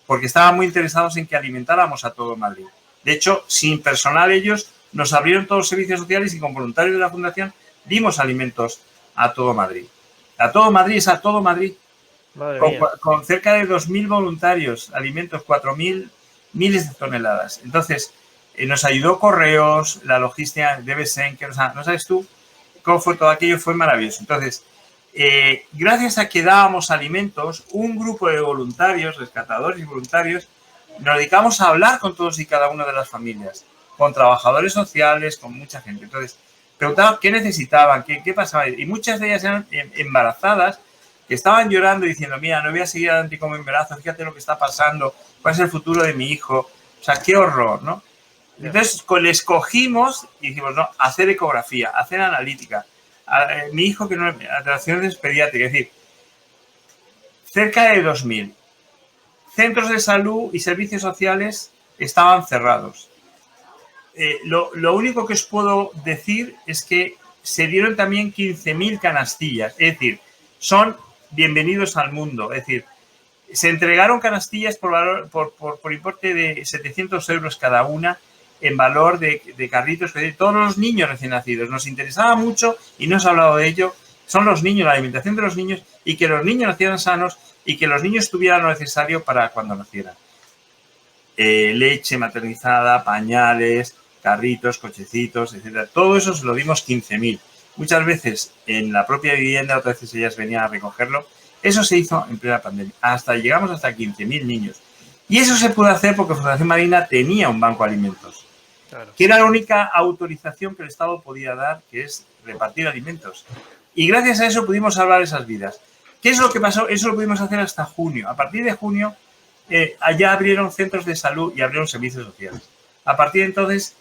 porque estaban muy interesados en que alimentáramos a todo Madrid. De hecho, sin personal ellos nos abrieron todos los servicios sociales y con voluntarios de la fundación dimos alimentos a todo Madrid. A todo Madrid, es a todo Madrid. Con cerca de 2.000 voluntarios, alimentos, 4.000, miles de toneladas. Entonces, nos ayudó Correos, la logística de Besenque, o sea, no sabes tú cómo fue todo aquello, fue maravilloso. Entonces, gracias a que dábamos alimentos, un grupo de voluntarios, rescatadores y voluntarios, nos dedicamos a hablar con todos y cada una de las familias, con trabajadores sociales, con mucha gente. Entonces, preguntaban qué necesitaban, qué pasaba. Y muchas de ellas eran embarazadas que estaban llorando y diciendo, mira, no voy a seguir adelante como embarazo, fíjate lo que está pasando, cuál es el futuro de mi hijo. O sea, qué horror, ¿no? Entonces, les cogimos y dijimos, no, hacer ecografía, hacer analítica. Mi hijo que no, alteraciones pediátricas, es decir, cerca de 2.000 centros de salud y servicios sociales estaban cerrados. Lo único que os puedo decir es que se dieron también 15.000 canastillas, es decir, son bienvenidos al mundo, es decir, se entregaron canastillas por importe de 700 euros cada una en valor de carritos, todos los niños recién nacidos. Nos interesaba mucho y no se ha hablado de ello, son los niños, la alimentación de los niños y que los niños nacieran sanos y que los niños tuvieran lo necesario para cuando nacieran. Leche maternizada, pañales, carritos, cochecitos, etcétera. Todo eso se lo dimos 15.000. Muchas veces en la propia vivienda, otras veces ellas venían a recogerlo. Eso se hizo en plena pandemia. Llegamos hasta 15.000 niños. Y eso se pudo hacer porque Fundación Marina tenía un banco de alimentos, claro, que era la única autorización que el Estado podía dar, que es repartir alimentos. Y gracias a eso pudimos salvar esas vidas. ¿Qué es lo que pasó? Eso lo pudimos hacer hasta junio. A partir de junio, allá abrieron centros de salud y abrieron servicios sociales. A partir de entonces,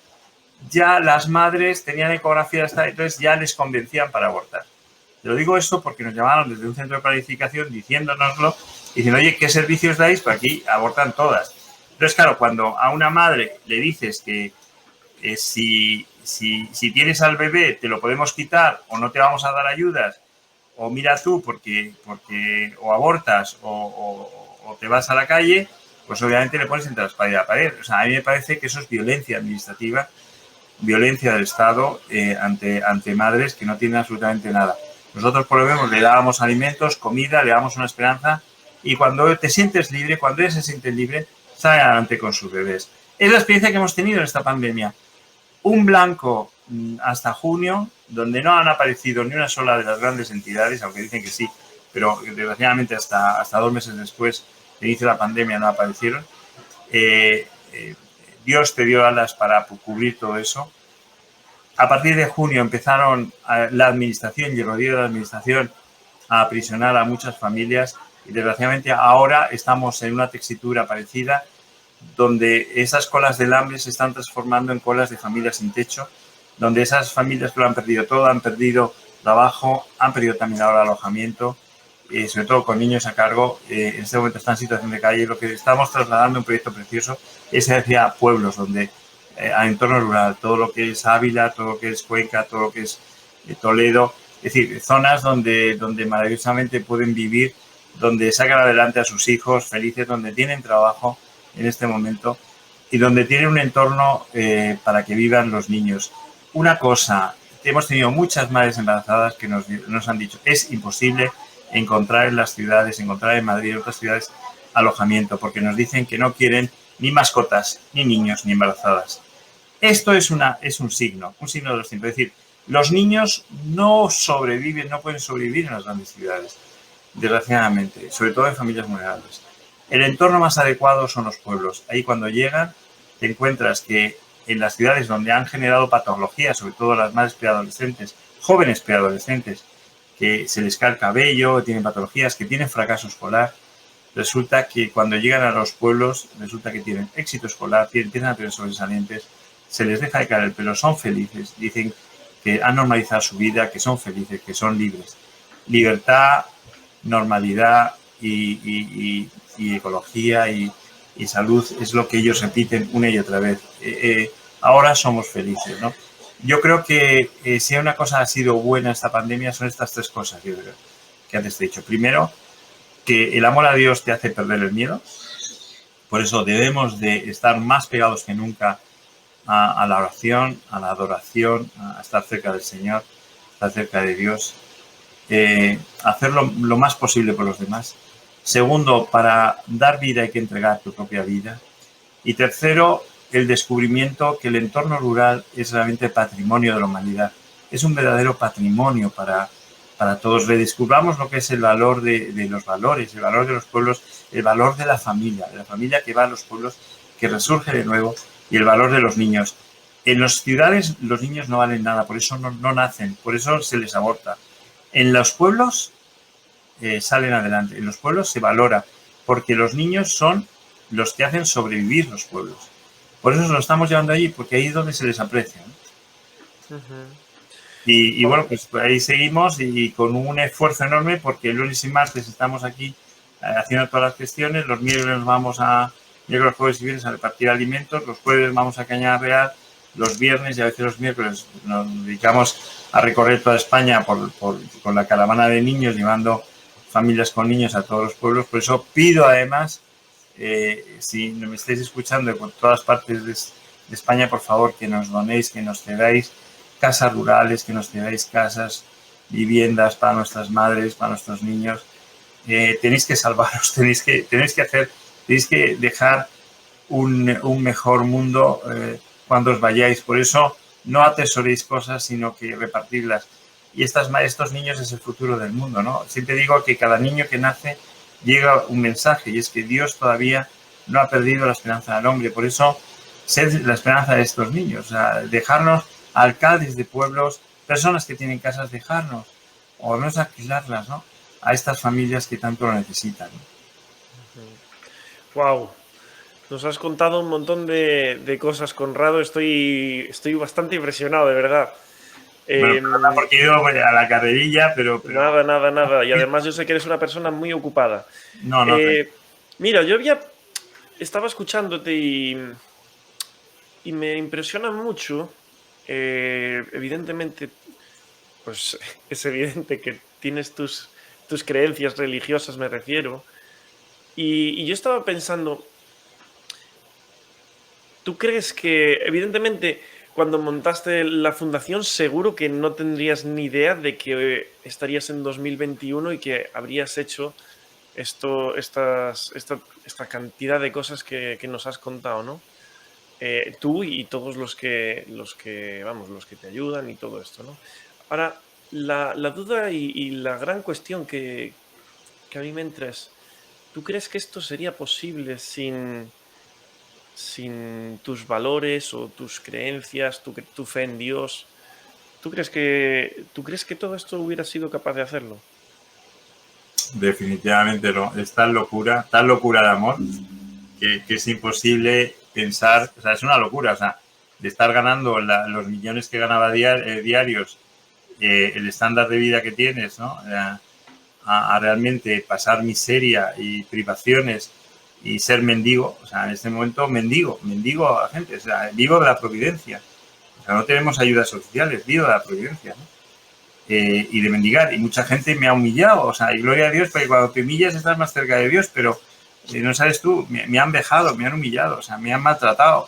ya las madres tenían ecografía, entonces ya les convencían para abortar. Te lo digo esto porque nos llamaron desde un centro de planificación diciéndonoslo, diciendo, oye, ¿qué servicios dais? Pues aquí abortan todas. Entonces, claro, cuando a una madre le dices que si tienes al bebé te lo podemos quitar o no te vamos a dar ayudas, o mira tú porque o abortas o te vas a la calle, pues obviamente le pones entre la espalda y la pared. O sea, a mí me parece que eso es violencia administrativa, violencia del Estado ante madres que no tienen absolutamente nada. Nosotros, por lo menos, le dábamos alimentos, comida, le dábamos una esperanza y cuando te sientes libre, cuando ellas se sienten libres, salen adelante con sus bebés. Es la experiencia que hemos tenido en esta pandemia. Un blanco hasta junio, donde no han aparecido ni una sola de las grandes entidades, aunque dicen que sí, pero desgraciadamente hasta 2 meses después de inicio de la pandemia no aparecieron. Dios te dio alas para cubrir todo eso. A partir de junio empezaron la administración y el rodillo de la administración a aprisionar a muchas familias y desgraciadamente ahora estamos en una tesitura parecida donde esas colas del hambre se están transformando en colas de familias sin techo, donde esas familias que lo han perdido todo, han perdido trabajo, han perdido también ahora alojamiento, sobre todo con niños a cargo, en este momento están en situación de calle. Lo que estamos trasladando, un proyecto precioso, es hacia pueblos donde, a entorno rural, todo lo que es Ávila, todo lo que es Cuenca, todo lo que es Toledo, es decir, zonas donde maravillosamente pueden vivir, donde sacan adelante a sus hijos felices, donde tienen trabajo en este momento y donde tienen un entorno para que vivan los niños. Una cosa, hemos tenido muchas madres embarazadas que nos han dicho, es imposible encontrar en las ciudades, encontrar en Madrid y en otras ciudades alojamiento, porque nos dicen que no quieren ni mascotas, ni niños, ni embarazadas. Esto es un signo de los tiempos. Es decir, los niños no sobreviven, no pueden sobrevivir en las grandes ciudades, desgraciadamente, sobre todo en familias vulnerables. El entorno más adecuado son los pueblos. Ahí cuando llegan te encuentras que en las ciudades donde han generado patologías, sobre todo las madres preadolescentes, jóvenes preadolescentes, que se les cae el cabello, tienen patologías, que tienen fracaso escolar, resulta que cuando llegan a los pueblos, resulta que tienen éxito escolar, empiezan a tener sobresalientes, se les deja de caer el pelo, son felices, dicen que han normalizado su vida, que son felices, que son libres. Libertad, normalidad y ecología y salud es lo que ellos repiten una y otra vez. Ahora somos felices, ¿no? Yo creo que si una cosa ha sido buena esta pandemia son estas 3 cosas que antes te he dicho. Primero, que el amor a Dios te hace perder el miedo. Por eso debemos de estar más pegados que nunca a la oración, a la adoración, a estar cerca del Señor, estar cerca de Dios. Hacerlo lo más posible por los demás. Segundo, para dar vida hay que entregar tu propia vida. Y tercero, el descubrimiento que el entorno rural es realmente patrimonio de la humanidad. Es un verdadero patrimonio para todos. Redescubramos lo que es el valor de los valores, el valor de los pueblos, el valor de la familia que va a los pueblos, que resurge de nuevo, y el valor de los niños. En las ciudades los niños no valen nada, por eso no nacen, por eso se les aborta. En los pueblos salen adelante, en los pueblos se valora, porque los niños son los que hacen sobrevivir los pueblos. Por eso lo estamos llevando allí, porque ahí es donde se les aprecia, ¿no? Y bueno, pues ahí seguimos y con un esfuerzo enorme, porque el lunes y martes estamos aquí haciendo todas las gestiones, los miércoles vamos miércoles, jueves y viernes a repartir alimentos, los jueves vamos a Cañada Real, los viernes y a veces los miércoles nos dedicamos a recorrer toda España con la caravana de niños, llevando familias con niños a todos los pueblos. Por eso pido además, si me estáis escuchando por todas partes de España, por favor, que nos donéis, que nos cedáis casas rurales, que nos cedáis casas, viviendas para nuestras madres, para nuestros niños. Tenéis que salvaros, tenéis que dejar un mejor mundo cuando os vayáis. Por eso no atesoréis cosas, sino que repartirlas. Y estos niños es el futuro del mundo, ¿no? Siempre digo que cada niño que nace llega un mensaje, y es que Dios todavía no ha perdido la esperanza del hombre. Por eso, ser la esperanza de estos niños, o sea, dejarnos alcaldes de pueblos, personas que tienen casas, dejarnos, o no es alquilarlas, ¿no?, a estas familias que tanto lo necesitan. Wow. Nos has contado un montón de cosas, Conrado. Estoy bastante impresionado, de verdad. Bueno, porque he ido a la carrerilla, pero... Nada. Y además yo sé que eres una persona muy ocupada. No. Mira, estaba escuchándote y me impresiona mucho. Evidentemente, pues es evidente que tienes tus creencias religiosas, me refiero. Y yo estaba pensando, ¿tú crees que, evidentemente, cuando montaste la fundación, seguro que no tendrías ni idea de que estarías en 2021 y que habrías hecho esta cantidad de cosas que nos has contado, ¿no? tú y todos vamos, los que te ayudan y todo esto, ¿no? Ahora, la duda y la gran cuestión que a mí me entra es, ¿tú crees que esto sería posible sin tus valores o tus creencias, tu fe en Dios? ¿Tú crees que todo esto hubiera sido capaz de hacerlo? Definitivamente no. Es tal locura de amor, que es imposible pensar, o sea, es una locura, o sea, de estar ganando los millones que ganaba diarios, el estándar de vida que tienes, ¿no? A realmente pasar miseria y privaciones y ser mendigo, o sea, en este momento mendigo a la gente, o sea, vivo de la providencia, o sea, no tenemos ayudas sociales, vivo de la providencia, ¿no? Y de mendigar, y mucha gente me ha humillado, o sea, y gloria a Dios, porque cuando te humillas estás más cerca de Dios, pero no sabes tú, me han vejado, me han humillado, o sea, me han maltratado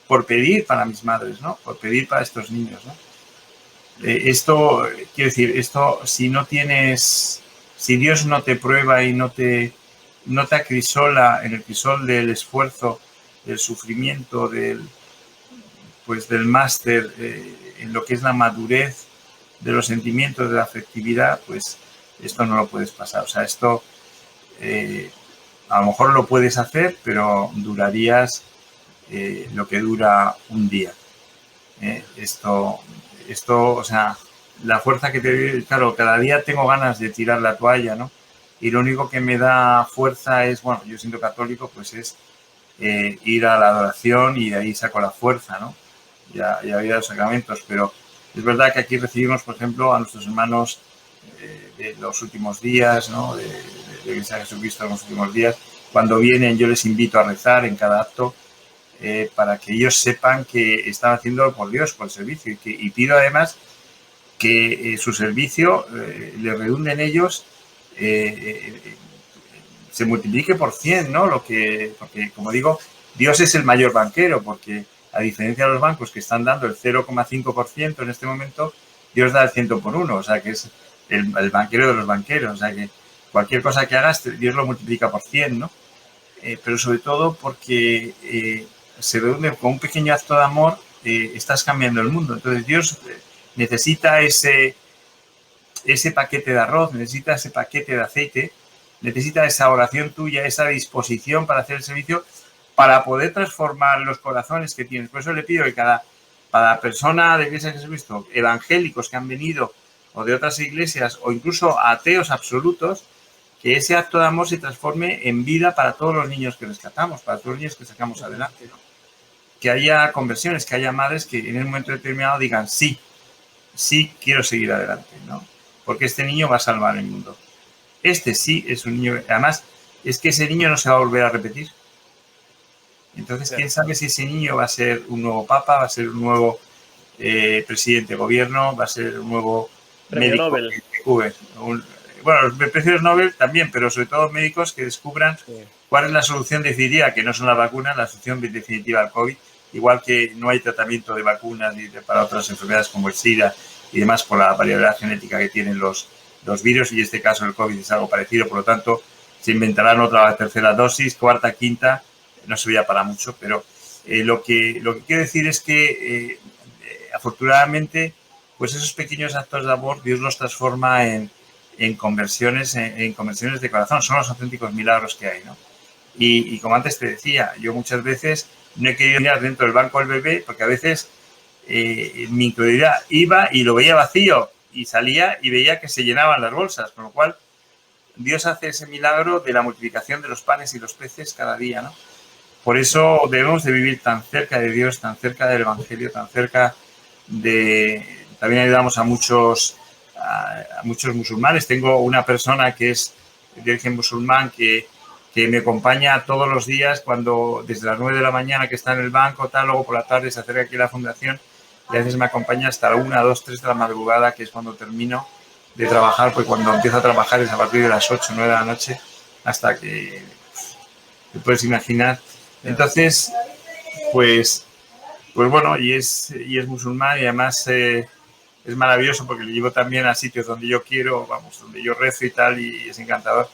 por pedir para mis madres, ¿no? Por pedir para estos niños, ¿no? Quiero decir, si no tienes, si Dios no te prueba y no te acrisola en el crisol del esfuerzo, del sufrimiento, del máster, en lo que es la madurez de los sentimientos, de la afectividad, pues esto no lo puedes pasar. O sea, a lo mejor lo puedes hacer, pero durarías lo que dura un día. O sea, la fuerza que te... Claro, cada día tengo ganas de tirar la toalla, ¿no? Y lo único que me da fuerza es, bueno, yo siendo católico, pues es ir a la adoración y de ahí saco la fuerza, ¿no? Ya había los sacramentos, pero es verdad que aquí recibimos, por ejemplo, a nuestros hermanos de los últimos días, ¿no? De Iglesia de Jesucristo en los últimos días. Cuando vienen yo les invito a rezar en cada acto para que ellos sepan que están haciéndolo por Dios, por el servicio. Y pido además que su servicio le redunde en ellos, se multiplique por 100, ¿no? Porque, como digo, Dios es el mayor banquero, porque a diferencia de los bancos que están dando el 0,5% en este momento, Dios da el 100 por 1, o sea que es el banquero de los banqueros, o sea que cualquier cosa que hagas, Dios lo multiplica por 100, ¿no? Pero sobre todo porque se redunde con un pequeño acto de amor, estás cambiando el mundo. Entonces Dios necesita ese paquete de arroz, necesita ese paquete de aceite, necesita esa oración tuya, esa disposición para hacer el servicio, para poder transformar los corazones que tienes. Por eso le pido que cada persona de Iglesia de Jesucristo, evangélicos que han venido o de otras iglesias o incluso ateos absolutos, que ese acto de amor se transforme en vida para todos los niños que rescatamos, para todos los niños que sacamos adelante, ¿no? Que haya conversiones, que haya madres que en un momento determinado digan sí quiero seguir adelante, ¿no? Porque este niño va a salvar el mundo. Este sí es un niño, además es que ese niño no se va a volver a repetir. Entonces, ¿quién sabe si ese niño va a ser un nuevo papa, va a ser un nuevo presidente de gobierno, va a ser un nuevo Premio médico Nobel. que descubre? Bueno, los premios Nobel también, pero sobre todo médicos que descubran cuál es la solución definitiva, que no son las vacunas, la solución definitiva al COVID, igual que no hay tratamiento de vacunas ni para otras enfermedades como el SIDA y demás por la variabilidad genética que tienen los virus, y en este caso el COVID es algo parecido, por lo tanto se inventarán otra tercera dosis, cuarta, quinta, no servirá para mucho, pero lo que quiero decir es que afortunadamente pues esos pequeños actos de amor Dios los transforma en conversiones, en conversiones de corazón, son los auténticos milagros que hay, ¿no? Y como antes te decía, yo muchas veces no he querido mirar dentro del banco del bebé porque a veces mi incredulidad iba y lo veía vacío y salía y veía que se llenaban las bolsas, con lo cual Dios hace ese milagro de la multiplicación de los panes y los peces cada día, ¿no? Por eso debemos de vivir tan cerca de Dios, tan cerca del Evangelio, tan cerca de... También ayudamos a muchos musulmanes. Tengo una persona que es de origen musulmán que me acompaña todos los días cuando desde las 9 de la mañana que está en el banco, tal, luego por la tarde se acerca aquí a la fundación y a veces me acompaña hasta la 1, 2, 3 de la madrugada, que es cuando termino de trabajar, porque cuando empiezo a trabajar es a partir de las 8, 9 de la noche hasta que te puedes imaginar. Entonces, pues bueno, y es musulmán y además es maravilloso porque le llevo también a sitios donde yo quiero, vamos, donde yo rezo y tal, y es encantador.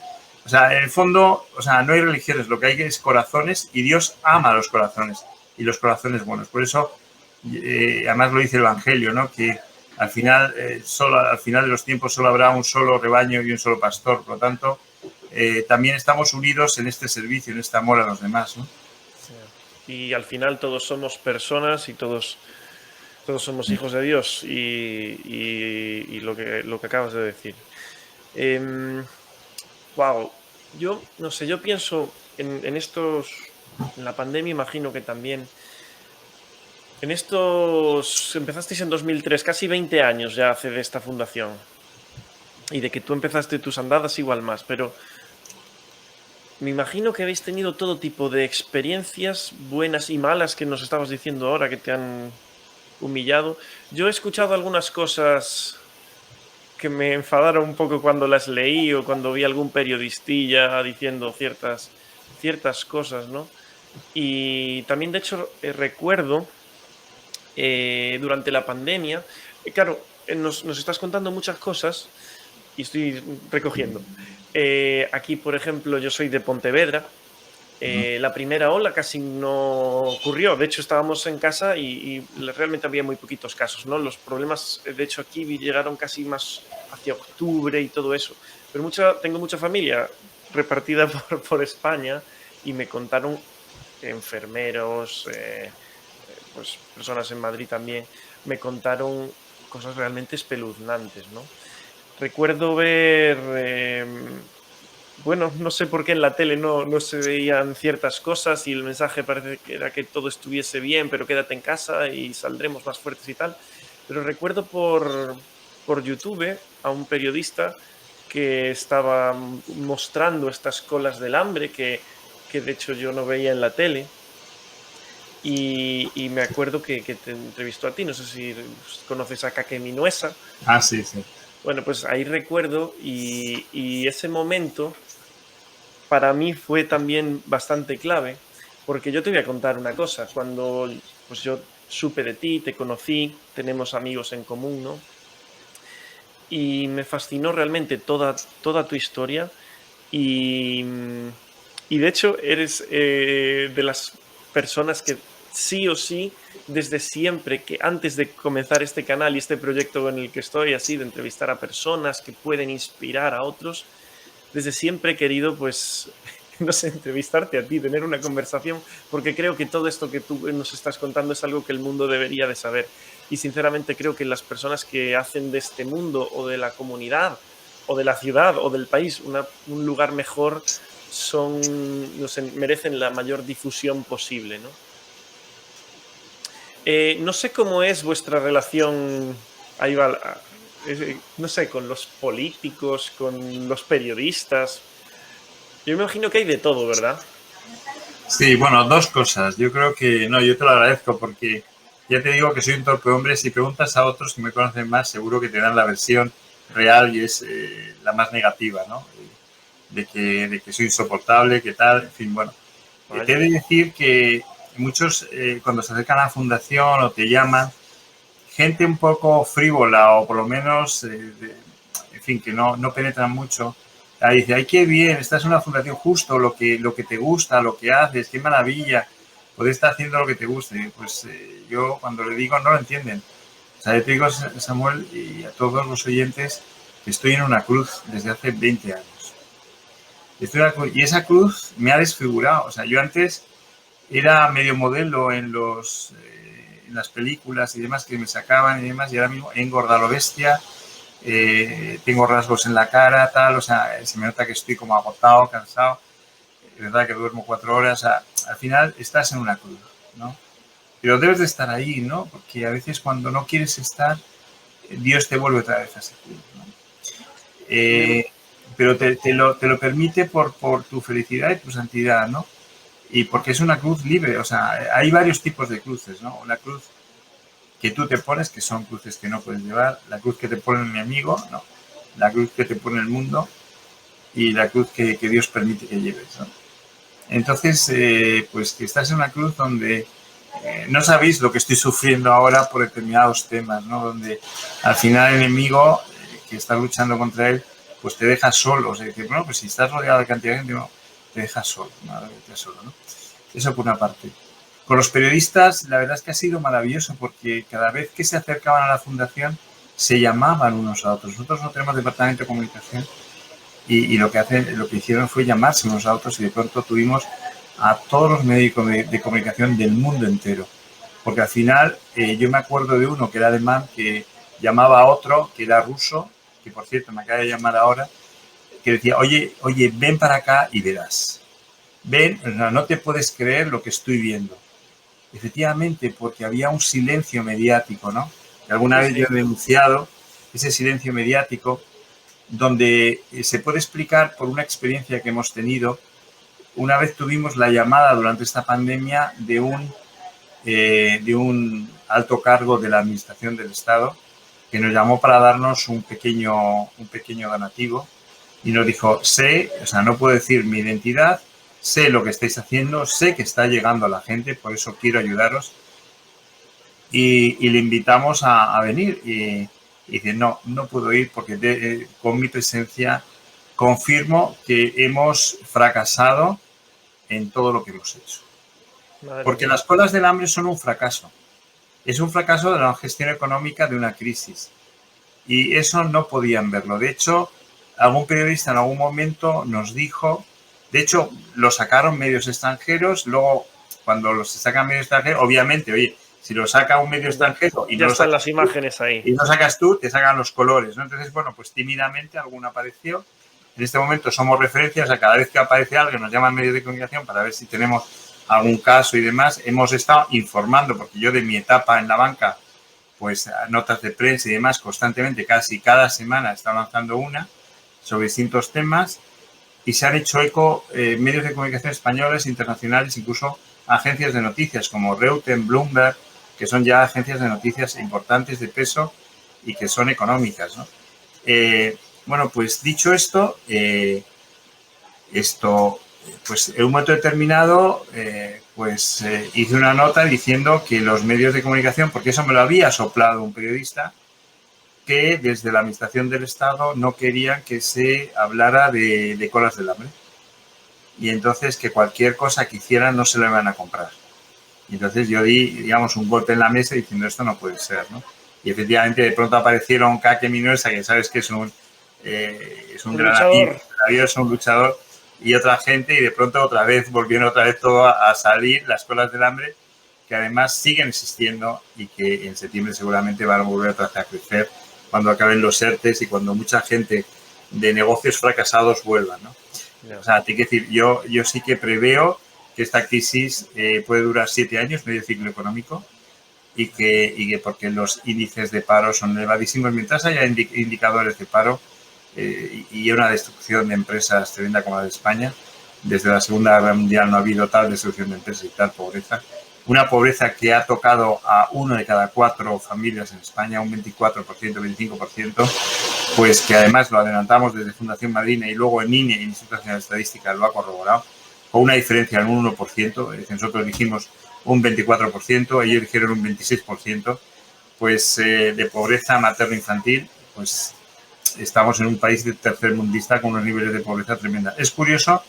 O sea, en el fondo, o sea, no hay religiones, lo que hay es corazones y Dios ama los corazones. y los corazones buenos. Por eso, además lo dice el Evangelio, ¿no? Que al final de los tiempos solo habrá un solo rebaño y un solo pastor. Por lo tanto, también estamos unidos en este servicio, en este amor a los demás, ¿no? Y al final todos somos personas y todos somos hijos de Dios y lo que acabas de decir. Wow, yo no sé, yo pienso en la pandemia, imagino que también. Empezasteis en 2003, casi 20 años ya hace de esta fundación. Y de que tú empezaste tus andadas igual más, pero me imagino que habéis tenido todo tipo de experiencias buenas y malas que nos estabas diciendo ahora, que te han humillado. Yo he escuchado algunas cosas que me enfadaron un poco cuando las leí o cuando vi algún periodistilla diciendo ciertas cosas, ¿no? Y también, de hecho, recuerdo durante la pandemia, claro, nos estás contando muchas cosas y estoy recogiendo. Aquí, por ejemplo, yo soy de Pontevedra. La primera ola casi no ocurrió. De hecho, estábamos en casa y realmente había muy poquitos casos, ¿no? Los problemas, de hecho, aquí llegaron casi más hacia octubre y todo eso. Pero tengo mucha familia repartida por España y me contaron enfermeros, pues personas en Madrid también, me contaron cosas realmente espeluznantes, ¿no? Recuerdo ver... bueno, no sé por qué en la tele no se veían ciertas cosas y el mensaje parece que era que todo estuviese bien, pero quédate en casa y saldremos más fuertes y tal. Pero recuerdo por YouTube a un periodista que estaba mostrando estas colas del hambre que de hecho yo no veía en la tele. Y me acuerdo que te entrevistó a ti, no sé si conoces a Kake Minuesa. Ah, sí, sí. Bueno, pues ahí recuerdo y ese momento para mí fue también bastante clave, porque yo te voy a contar una cosa. Cuando pues yo supe de ti, te conocí, tenemos amigos en común, ¿no? Y me fascinó realmente toda tu historia y de hecho eres de las personas que sí o sí, desde siempre, que antes de comenzar este canal y este proyecto en el que estoy, así, de entrevistar a personas que pueden inspirar a otros, desde siempre he querido, pues, no sé, entrevistarte a ti, tener una conversación, porque creo que todo esto que tú nos estás contando es algo que el mundo debería de saber. Y sinceramente creo que las personas que hacen de este mundo o de la comunidad o de la ciudad o del país un lugar mejor no sé, merecen la mayor difusión posible, ¿no? No sé cómo es vuestra relación, ahí va, no sé, con los políticos, con los periodistas. Yo me imagino que hay de todo, ¿verdad? Sí, bueno, dos cosas. Yo creo que, no, yo te lo agradezco porque ya te digo que soy un torpe hombre. Si preguntas a otros que me conocen más, seguro que te dan la versión real y es la más negativa, ¿no? De que soy insoportable, que tal, en fin, bueno. Te he de decir que muchos, cuando se acercan a la fundación o te llaman, gente un poco frívola o por lo menos, en fin, que no penetran mucho, dice, ay, qué bien, estás en una fundación justo, lo que te gusta, lo que haces, qué maravilla, poder estar haciendo lo que te guste. Pues yo cuando le digo no lo entienden. O sea, yo te digo, Samuel, y a todos los oyentes, que estoy en una cruz desde hace 20 años. Y esa cruz me ha desfigurado. O sea, yo antes era medio modelo en las películas y demás que me sacaban y demás, y ahora mismo he engordado lo bestia, tengo rasgos en la cara, tal, o sea, se me nota que estoy como agotado, cansado, es verdad que duermo 4 horas, o sea, al final estás en una cruz, ¿no? Pero debes de estar ahí, ¿no? Porque a veces cuando no quieres estar, Dios te vuelve otra vez a esa cruz, ¿no? Pero te lo permite por tu felicidad y tu santidad, ¿no? Y porque es una cruz libre, o sea, hay varios tipos de cruces, ¿no? La cruz que tú te pones, que son cruces que no puedes llevar, la cruz que te pone mi amigo, no, la cruz que te pone el mundo y la cruz que Dios permite que lleves, ¿no? Entonces, pues que estás en una cruz donde no sabéis lo que estoy sufriendo ahora por determinados temas, ¿no? Donde al final el enemigo que está luchando contra él, pues te deja solo, o sea, que, bueno, pues si estás rodeado de cantidad de gente, no, te dejas solo, ¿no? Te dejas solo, ¿no? Eso por una parte. Con los periodistas, la verdad es que ha sido maravilloso porque cada vez que se acercaban a la fundación se llamaban unos a otros. Nosotros no tenemos departamento de comunicación y lo que hicieron fue llamarse unos a otros y de pronto tuvimos a todos los medios de comunicación del mundo entero. Porque al final yo me acuerdo de uno que era alemán que llamaba a otro que era ruso, que por cierto me acaba de llamar ahora, que decía, oye, ven para acá y verás. Ven, no te puedes creer lo que estoy viendo. Efectivamente, porque había un silencio mediático, ¿no? Que alguna vez yo he denunciado ese silencio mediático donde se puede explicar por una experiencia que hemos tenido. Una vez tuvimos la llamada durante esta pandemia de un alto cargo de la Administración del Estado que nos llamó para darnos un pequeño donativo y nos dijo, no puedo decir mi identidad, sé lo que estáis haciendo, sé que está llegando a la gente, por eso quiero ayudaros. Y le invitamos a venir. Y dice, no puedo ir porque con mi presencia confirmo que hemos fracasado en todo lo que hemos hecho. Porque las colas del hambre son un fracaso. Es un fracaso de la gestión económica de una crisis. Y eso no podían verlo. De hecho, algún periodista en algún momento nos dijo, de hecho, lo sacaron medios extranjeros, luego cuando los sacan medios extranjeros, obviamente, oye, si lo saca un medio extranjero y ya no están las imágenes ahí. Y no sacas tú, te sacan los colores, ¿no? Entonces, bueno, pues tímidamente alguno apareció. En este momento somos referencias, o sea, cada vez que aparece alguien nos llaman medios de comunicación para ver si tenemos algún caso y demás. Hemos estado informando, porque yo de mi etapa en la banca, pues notas de prensa y demás constantemente, casi cada semana está lanzando una sobre distintos temas y se han hecho eco medios de comunicación españoles, internacionales, incluso agencias de noticias como Reuters, Bloomberg, que son ya agencias de noticias importantes de peso y que son económicas, ¿no? Bueno, pues dicho esto, pues en un momento determinado, hice una nota diciendo que los medios de comunicación, porque eso me lo había soplado un periodista, que desde la Administración del Estado no querían que se hablara de colas del hambre. Y entonces que cualquier cosa que hicieran no se la iban a comprar. Y entonces yo di, digamos, un golpe en la mesa diciendo esto no puede ser, ¿no? Y efectivamente de pronto aparecieron Kake Minuesa, que sabes que es un maravilloso, un luchador, y otra gente, y de pronto volvieron otra vez todo a salir las colas del hambre, que además siguen existiendo y que en septiembre seguramente van a volver otra vez a crecer cuando acaben los ERTEs y cuando mucha gente de negocios fracasados vuelva, ¿no? O sea, hay que decir, yo sí que preveo que esta crisis puede durar 7 años, medio ciclo económico, y que porque los índices de paro son elevadísimos, mientras haya indicadores de paro y una destrucción de empresas tremenda como la de España, desde la Segunda Guerra Mundial no ha habido tal destrucción de empresas y tal pobreza. Una pobreza que ha tocado a 1 de cada 4 familias en España, un 24%, 25%, pues que además lo adelantamos desde Fundación Madrina y luego en INE, Instituto Nacional de Estadística, lo ha corroborado, con una diferencia en un 1%, nosotros dijimos un 24%, ellos dijeron un 26%, pues de pobreza materno-infantil, pues estamos en un país tercermundista con unos niveles de pobreza tremenda. Es curioso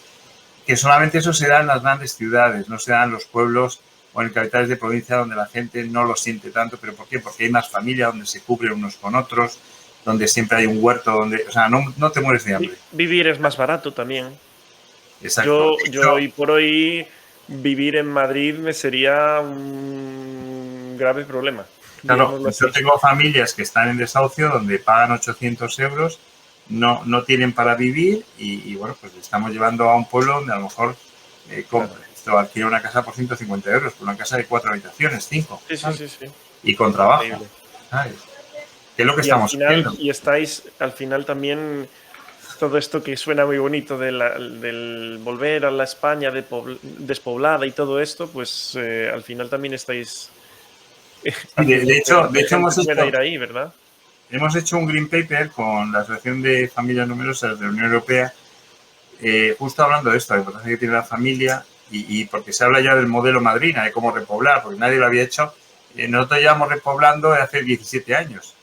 que solamente eso se da en las grandes ciudades, no se da en los pueblos o en capitales de provincia donde la gente no lo siente tanto. ¿Pero por qué? Porque hay más familia, donde se cubren unos con otros, donde siempre hay un huerto, donde, o sea, no te mueres de hambre. Vivir es más barato también. Exacto. Yo hoy por hoy vivir en Madrid me sería un grave problema. Claro, yo tengo familias que están en desahucio donde pagan 800 euros, no tienen para vivir y bueno, pues le estamos llevando a un pueblo donde a lo mejor alquila una casa por 150 euros, por una casa de 4 habitaciones, 5. Sí. Y con trabajo. ¿Sabes? ¿Qué es lo que estamos haciendo? Y estáis, al final también, todo esto que suena muy bonito del volver a la España despoblada y todo esto, pues al final también estáis... De hecho hemos hecho un green paper con la Asociación de Familias Numerosas de la Unión Europea, justo hablando de esto, la importancia que tiene la familia y porque se habla ya del modelo Madrina, de cómo repoblar, porque nadie lo había hecho. Nosotros llevamos repoblando hace 17 años.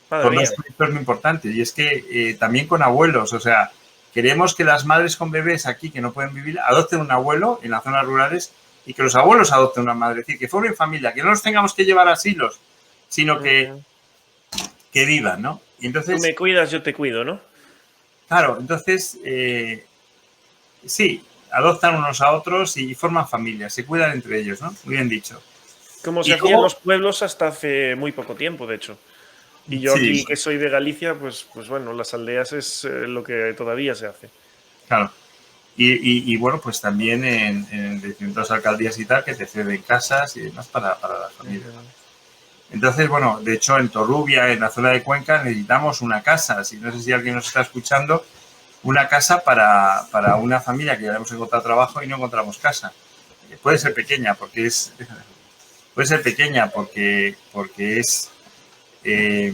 Con dos proyectos muy importantes. Y es que también con abuelos, o sea, queremos que las madres con bebés aquí que no pueden vivir adopten un abuelo en las zonas rurales y que los abuelos adopten una madre, es decir, que formen familia, que no los tengamos que llevar a asilos, sino que vivan, ¿no? Y entonces, tú me cuidas, yo te cuido, ¿no? claro, entonces, sí, adoptan unos a otros y forman familias, se cuidan entre ellos, ¿no? Muy bien dicho. Como se Y hacía en luego, los pueblos hasta hace muy poco tiempo, de hecho. Y yo sí, aquí, que soy de Galicia, pues bueno, las aldeas es lo que todavía se hace. claro. Y bueno, pues también en distintas alcaldías y tal, que te ceden casas y demás para la familia, ¿no? Entonces, bueno, de hecho, en Torrubia, en la zona de Cuenca, necesitamos una casa. Si no sé si alguien nos está escuchando, una casa para una familia que ya hemos encontrado trabajo y no encontramos casa. Puede ser pequeña porque es... Puede ser pequeña porque es... eh,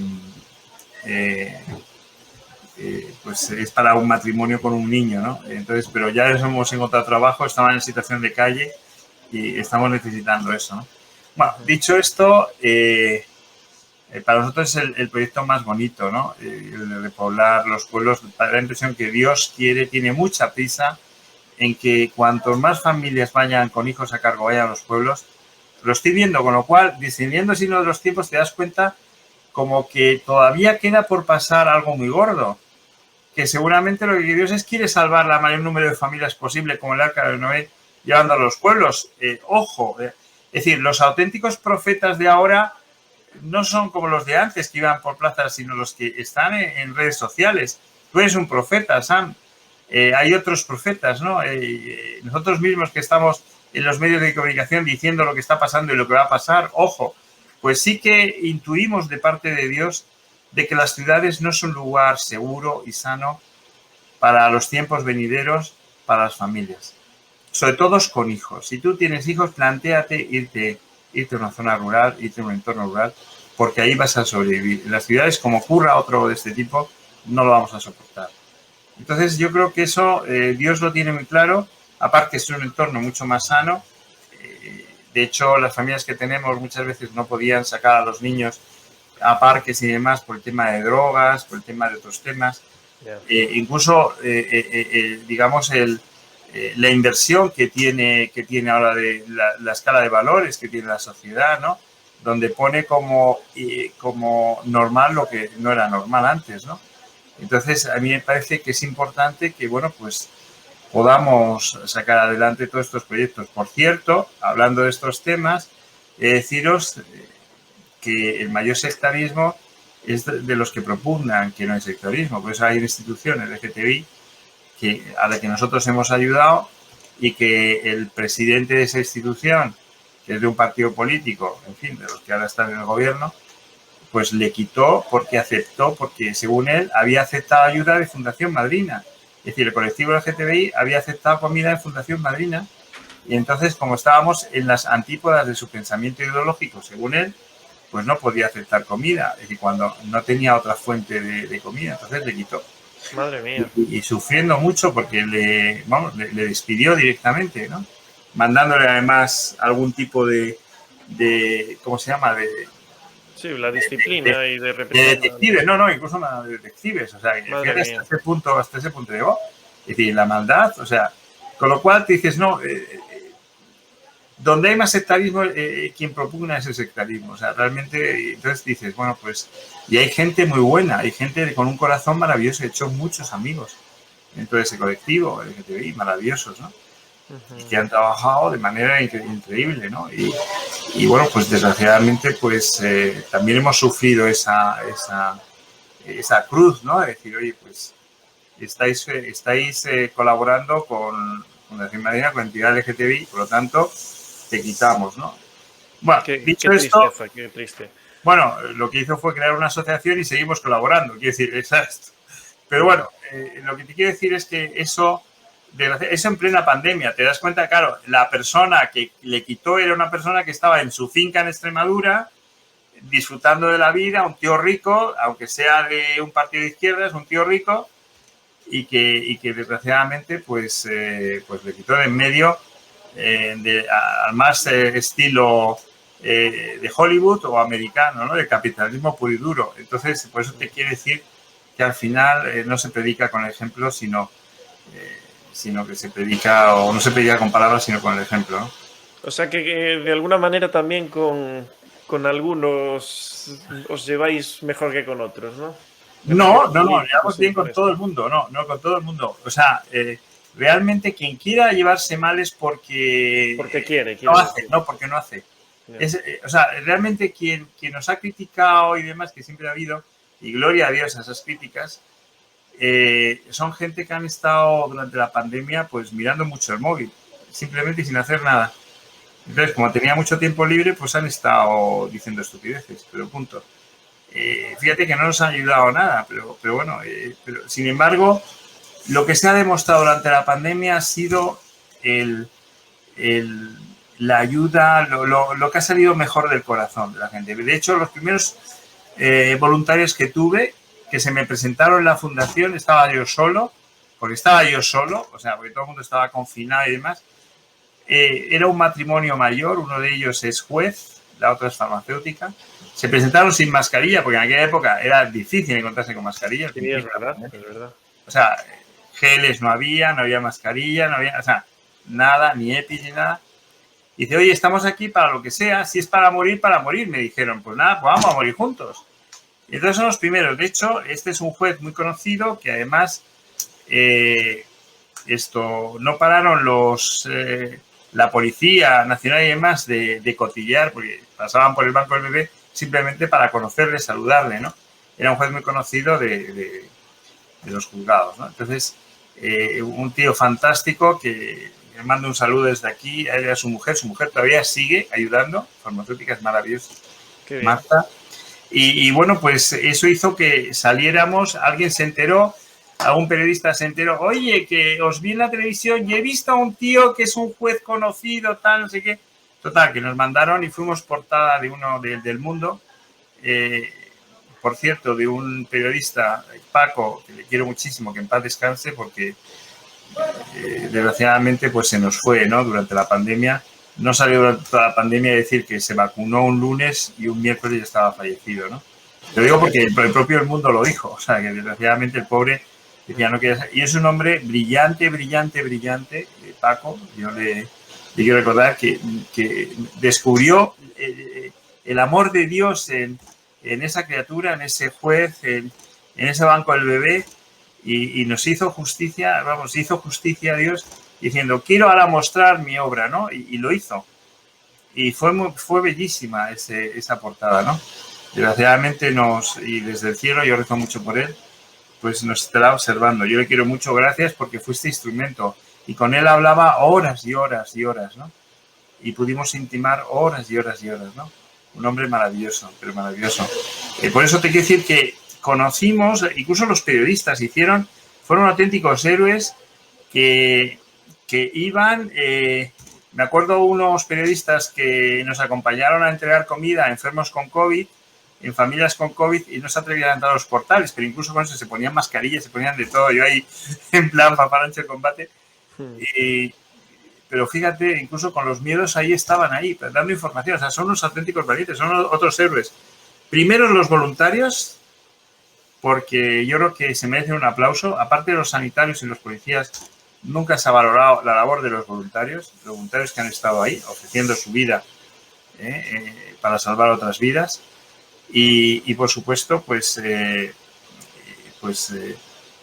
eh, pues es para un matrimonio con un niño, ¿no? Entonces, pero ya hemos encontrado trabajo, estaban en situación de calle y estamos necesitando eso, ¿no? Bueno, dicho esto, para nosotros es el proyecto más bonito, ¿no? El de repoblar los pueblos. Da la impresión que Dios tiene mucha prisa en que cuantos más familias vayan con hijos a cargo vayan a los pueblos. Lo estoy viendo, con lo cual, discerniendo si no de los tiempos, te das cuenta como que todavía queda por pasar algo muy gordo, que seguramente lo que Dios quiere salvar la mayor número de familias posible, como el arca de Noé, llevando a los pueblos. Ojo, es decir, los auténticos profetas de ahora no son como los de antes que iban por plazas, sino los que están en redes sociales. Tú eres un profeta, Sam. Hay otros profetas, ¿no? Nosotros mismos que estamos en los medios de comunicación diciendo lo que está pasando y lo que va a pasar, ojo, pues sí que intuimos de parte de Dios de que las ciudades no son un lugar seguro y sano para los tiempos venideros, para las familias. Sobre todo con hijos. Si tú tienes hijos, plantéate irte a una zona rural, irte a un entorno rural, porque ahí vas a sobrevivir. En las ciudades, como ocurra otro de este tipo, no lo vamos a soportar. Entonces, yo creo que eso Dios lo tiene muy claro. Aparte, es un entorno mucho más sano. De hecho, las familias que tenemos muchas veces no podían sacar a los niños a parques y demás por el tema de drogas, por el tema de otros temas. Yeah. Incluso, digamos, la inversión que tiene ahora de la escala de valores que tiene la sociedad, ¿no? Donde pone como normal lo que no era normal antes, ¿no? Entonces, a mí me parece que es importante que, bueno, pues podamos sacar adelante todos estos proyectos. Por cierto, hablando de estos temas, deciros que el mayor sectarismo es de los que propugnan que no hay sectarismo. Por eso hay instituciones LGTBI a la que nosotros hemos ayudado y que el presidente de esa institución, que es de un partido político, en fin, de los que ahora están en el gobierno, pues le quitó porque aceptó, porque según él había aceptado ayuda de Fundación Madrina. Es decir, el colectivo LGTBI había aceptado comida de Fundación Madrina y entonces, como estábamos en las antípodas de su pensamiento ideológico, según él, pues no podía aceptar comida, es decir, cuando no tenía otra fuente de comida, entonces le quitó. Madre mía. Y sufriendo mucho porque le despidió directamente, ¿no? Mandándole además algún tipo de ¿cómo se llama? Sí, la disciplina y de De represión. detectives, no, incluso de detectives, o sea, fíjate, hasta ese punto llegó. Es decir, la maldad, o sea, con lo cual te dices, no, donde hay más sectarismo, quien propugna ese sectarismo. O sea, realmente, entonces dices, bueno, pues, y hay gente muy buena, hay gente con un corazón maravilloso, he hecho muchos amigos dentro de ese colectivo, LGTBI, maravillosos, ¿no? Y que han trabajado de manera increíble, ¿no? Y bueno, pues desgraciadamente, pues también hemos sufrido esa cruz, ¿no? De decir, oye, pues estáis colaborando con la Madrina, con entidad LGTBI, por lo tanto, te quitamos, ¿no? Bueno, dicho esto, tristeza, qué triste. bueno, lo que hizo fue crear una asociación y seguimos colaborando, quiero decir, exacto. Pero bueno, lo que te quiero decir es que eso en plena pandemia, te das cuenta, claro, la persona que le quitó era una persona que estaba en su finca en Extremadura, disfrutando de la vida, un tío rico, aunque sea de un partido de izquierdas, un tío rico, y que desgraciadamente pues le quitó de en medio al más estilo de Hollywood o americano, ¿no? De capitalismo puro y duro. Entonces, por eso te quiere decir que al final no se predica con el ejemplo, sino que se predica, o no se predica con palabras, sino con el ejemplo, ¿no? O sea que de alguna manera también con algunos os lleváis mejor que con otros, ¿no? Me refiero a No, políticos llevamos e bien con todo el impuestos. mundo, no con todo el mundo. O sea, realmente quien quiera llevarse mal es Porque porque no quiere hace, decir. no porque no hace. Ya. O sea, realmente quien nos ha criticado y demás, que siempre ha habido, y gloria a Dios a esas críticas, son gente que han estado durante la pandemia pues mirando mucho el móvil, simplemente sin hacer nada. Entonces, como tenía mucho tiempo libre, pues han estado diciendo estupideces, pero punto. Fíjate que no nos ha ayudado nada, pero bueno, sin embargo, lo que se ha demostrado durante la pandemia ha sido el, el, la ayuda, lo que ha salido mejor del corazón de la gente. De hecho, los primeros voluntarios que tuve, que se me presentaron en la fundación, estaba yo solo, o sea, porque todo el mundo estaba confinado y demás. Era un matrimonio mayor, uno de ellos es juez, la otra es farmacéutica. Se presentaron sin mascarilla, porque en aquella época era difícil encontrarse con mascarilla al Sí, es principio. verdad, es verdad. O sea, geles no había mascarilla, no había, o sea, nada, ni EPI ni nada. Y dice, oye, estamos aquí para lo que sea, si es para morir, me dijeron. Pues nada, pues vamos a morir juntos. Y entonces son los primeros. De hecho, este es un juez muy conocido que además no pararon la Policía Nacional y demás de cotillear, porque pasaban por el banco del bebé simplemente para conocerle, saludarle, ¿no? Era un juez muy conocido de los juzgados, ¿no? Entonces, un tío fantástico que le mando un saludo desde aquí, a él y a su mujer todavía sigue ayudando, farmacéutica es maravillosa, Qué bien. Marta, y bueno, pues eso hizo que saliéramos, alguien se enteró, algún periodista se enteró, oye, que os vi en la televisión y he visto a un tío que es un juez conocido, tal, no sé qué. Total, que nos mandaron y fuimos portada de uno del mundo, eh, por cierto, de un periodista, Paco, que le quiero muchísimo, que en paz descanse, porque desgraciadamente pues se nos fue, ¿no? Durante la pandemia. No salió durante toda la pandemia a decir que se vacunó un lunes y un miércoles ya estaba fallecido, ¿no? Lo digo porque el propio El Mundo lo dijo, o sea, que desgraciadamente el pobre decía no quería. Y es un hombre brillante, Paco. Yo le quiero recordar que descubrió el amor de Dios en esa criatura, en ese juez, en ese banco del bebé, y nos hizo justicia, hizo justicia a Dios diciendo, quiero ahora mostrar mi obra, ¿no? Y lo hizo. Y fue bellísima esa portada, ¿no? Desgraciadamente y desde el cielo, yo rezo mucho por él, pues nos estará observando. Yo le quiero mucho, gracias, porque fue este instrumento. Y con él hablaba horas y horas y horas, ¿no? Y pudimos intimar horas y horas y horas, ¿no? Un hombre maravilloso, pero maravilloso. Por eso te quiero decir que conocimos, incluso los periodistas fueron auténticos héroes que iban, me acuerdo unos periodistas que nos acompañaron a entregar comida a enfermos con COVID, en familias con COVID, y no se atrevían a entrar a los portales, pero incluso con eso se ponían mascarillas, se ponían de todo, yo ahí en plan paparancho de combate, pero fíjate, incluso con los miedos ahí estaban ahí, dando información, o sea, son los auténticos valientes, son otros héroes. Primero los voluntarios, porque yo creo que se merecen un aplauso, aparte de los sanitarios y los policías, nunca se ha valorado la labor de los voluntarios que han estado ahí ofreciendo su vida para salvar otras vidas, y por supuesto, pues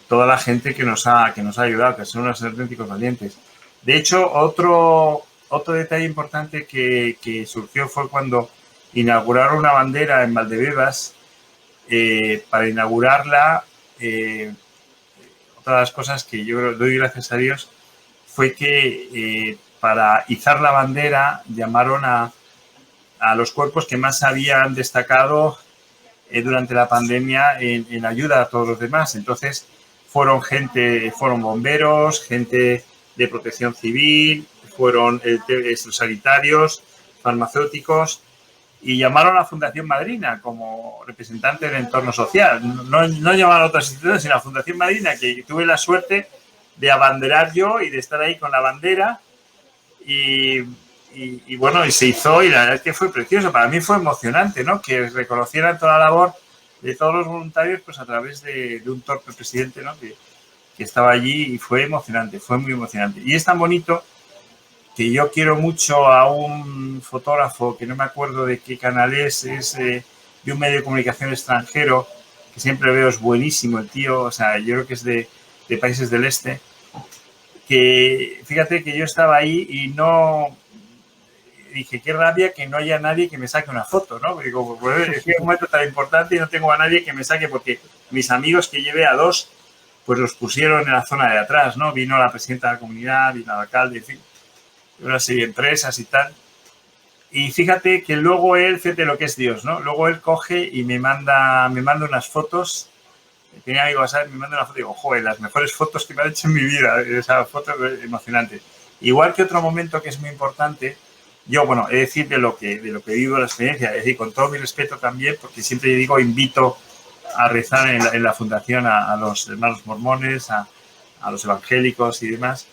toda la gente que nos ha ayudado, que son unos auténticos valientes. De hecho, otro detalle importante que surgió fue cuando inauguraron una bandera en Valdebebas. Para inaugurarla, otra de las cosas que yo doy gracias a Dios fue que para izar la bandera llamaron a los cuerpos que más habían destacado durante la pandemia en ayuda a todos los demás. Entonces fueron bomberos, gente de protección civil, fueron sanitarios, farmacéuticos, y llamaron a la Fundación Madrina como representante del entorno social. No llamaron a otras instituciones, sino a la Fundación Madrina, que tuve la suerte de abanderar yo y de estar ahí con la bandera. Y bueno, y se hizo, y la verdad es que fue precioso. Para mí fue emocionante, ¿no? Que reconocieran toda la labor de todos los voluntarios, pues a través de un torpe presidente, ¿no? Que estaba allí, y fue emocionante, fue muy emocionante. Y es tan bonito que yo quiero mucho a un fotógrafo, que no me acuerdo de qué canal es de un medio de comunicación extranjero, que siempre veo, es buenísimo el tío, o sea, yo creo que es de países del este, que fíjate que yo estaba ahí y no... Dije, qué rabia que no haya nadie que me saque una foto, ¿no? Porque digo, pues, es un momento tan importante y no tengo a nadie que me saque, porque mis amigos que llevé a dos, pues los pusieron en la zona de atrás, ¿no? Vino la presidenta de la comunidad, vino el alcalde, en fin, una serie de empresas y tal. Y fíjate que luego él, fíjate lo que es Dios, ¿no? Luego él coge y me manda unas fotos. Tenía amigos, ¿sabes? Me manda una foto y digo, joder, las mejores fotos que me han hecho en mi vida. Esa foto es emocionante. Igual que otro momento que es muy importante, yo, bueno, he de decir de lo que vivo la experiencia, es decir, con todo mi respeto también, porque siempre digo, invito a rezar en la fundación a los hermanos mormones, a los evangélicos y demás.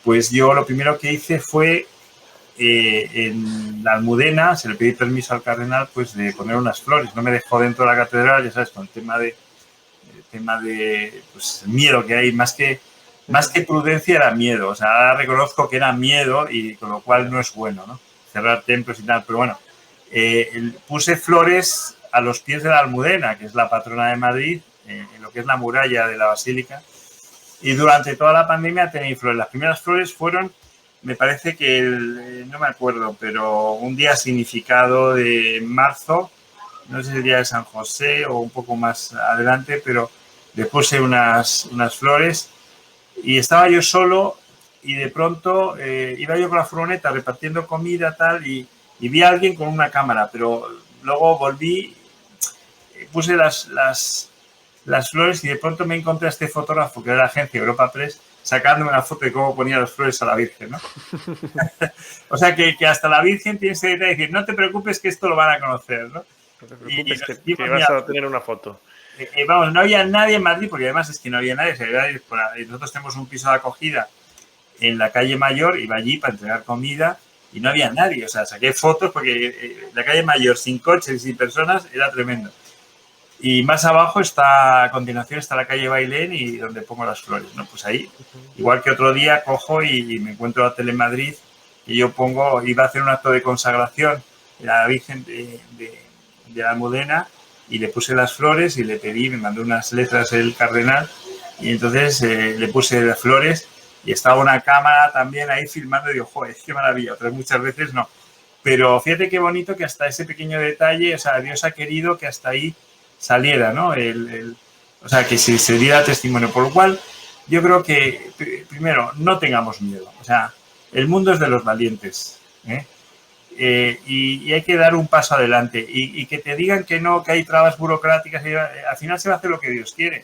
Pues yo lo primero que hice fue en la Almudena, se le pedí permiso al cardenal pues de poner unas flores. No me dejó dentro de la catedral, ya sabes, con el tema de pues, miedo que hay, más que prudencia era miedo. O sea, ahora reconozco que era miedo y con lo cual no es bueno, ¿no? Cerrar templos y tal. Pero bueno, puse flores a los pies de la Almudena, que es la patrona de Madrid, en lo que es la muralla de la basílica. Y durante toda la pandemia tenía flores. Las primeras flores fueron, me parece que, no me acuerdo, pero un día significado de marzo, no sé si el día de San José o un poco más adelante, pero le puse unas flores y estaba yo solo y de pronto iba yo con la furgoneta repartiendo comida tal y vi a alguien con una cámara, pero luego volví, puse las flores y de pronto me encontré a este fotógrafo que era de la agencia Europa Press sacándome una foto de cómo ponía las flores a la Virgen, ¿no? O sea que hasta la Virgen tiene ese detalle de decir, no te preocupes que esto lo van a conocer, ¿no? No te preocupes, Y que vas a tener una foto. Vamos, no había nadie en Madrid, porque además es que no había nadie. Nosotros tenemos un piso de acogida en la calle Mayor, iba allí para entregar comida y no había nadie. O sea, saqué fotos porque la calle Mayor sin coches y sin personas era tremendo. Y más abajo está, a continuación está la calle Bailén y donde pongo las flores, ¿no? Pues ahí, igual que otro día, cojo y me encuentro a Telemadrid y yo iba a hacer un acto de consagración de la Virgen de la Almudena y le puse las flores y le pedí, me mandó unas letras el cardenal y entonces le puse las flores y estaba una cámara también ahí filmando y digo, joder, qué maravilla, otras muchas veces no. Pero fíjate qué bonito que hasta ese pequeño detalle, o sea, Dios ha querido que hasta ahí saliera, ¿no? O sea, que se diera testimonio. Por lo cual, yo creo que, primero, no tengamos miedo. O sea, el mundo es de los valientes, ¿eh? Y hay que dar un paso adelante. Y que te digan que no, que hay trabas burocráticas, al final se va a hacer lo que Dios quiere.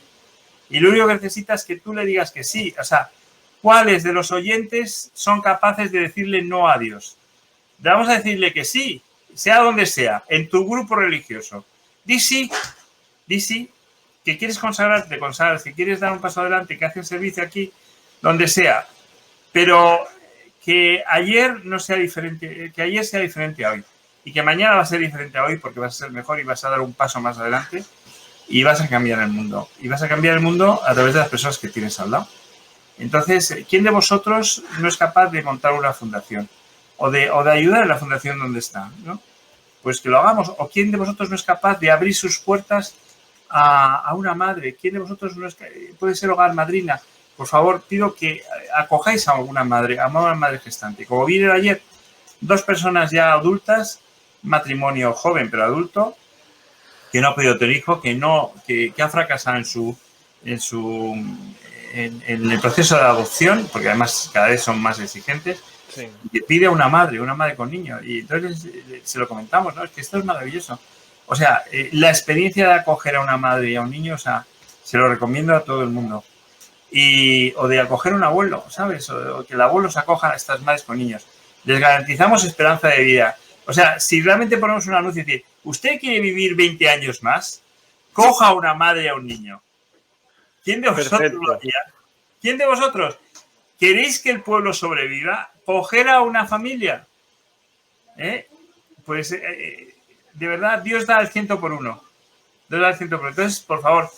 Y lo único que necesitas es que tú le digas que sí. O sea, ¿cuáles de los oyentes son capaces de decirle no a Dios? Vamos a decirle que sí, sea donde sea, en tu grupo religioso. Di sí, que quieres consagrarte, consagras, que quieres dar un paso adelante, que haces servicio aquí, donde sea. Pero que ayer no sea diferente, que ayer sea diferente a hoy. Y que mañana va a ser diferente a hoy porque vas a ser mejor y vas a dar un paso más adelante y vas a cambiar el mundo. Y vas a cambiar el mundo a través de las personas que tienes al lado. Entonces, ¿quién de vosotros no es capaz de montar una fundación? O de ayudar en la fundación donde está, ¿no? Pues que lo hagamos. ¿O quién de vosotros no es capaz de abrir sus puertas a una madre? ¿Quién de vosotros no es, puede ser hogar madrina? Por favor, pido que acojáis a una madre gestante. Como vieron ayer, 2 personas ya adultas, matrimonio joven pero adulto, que no ha podido tener hijo, que ha fracasado en el proceso de adopción, porque además cada vez son más exigentes. Sí. Que pide a una madre con niños. Y entonces se lo comentamos, ¿no? Es que esto es maravilloso. O sea, la experiencia de acoger a una madre y a un niño, o sea, se lo recomiendo a todo el mundo. O de acoger a un abuelo, ¿sabes? O que el abuelo se acoja a estas madres con niños. Les garantizamos esperanza de vida. O sea, si realmente ponemos un anuncio y decir, ¿usted quiere vivir 20 años más? Coja a una madre y a un niño. ¿Quién de vosotros lo haría? ¿Quién de vosotros? ¿Queréis que el pueblo sobreviva? Coger a una familia. Pues, de verdad, Dios da al 100 por 1. Dios da al 100 por 1. Entonces, por favor,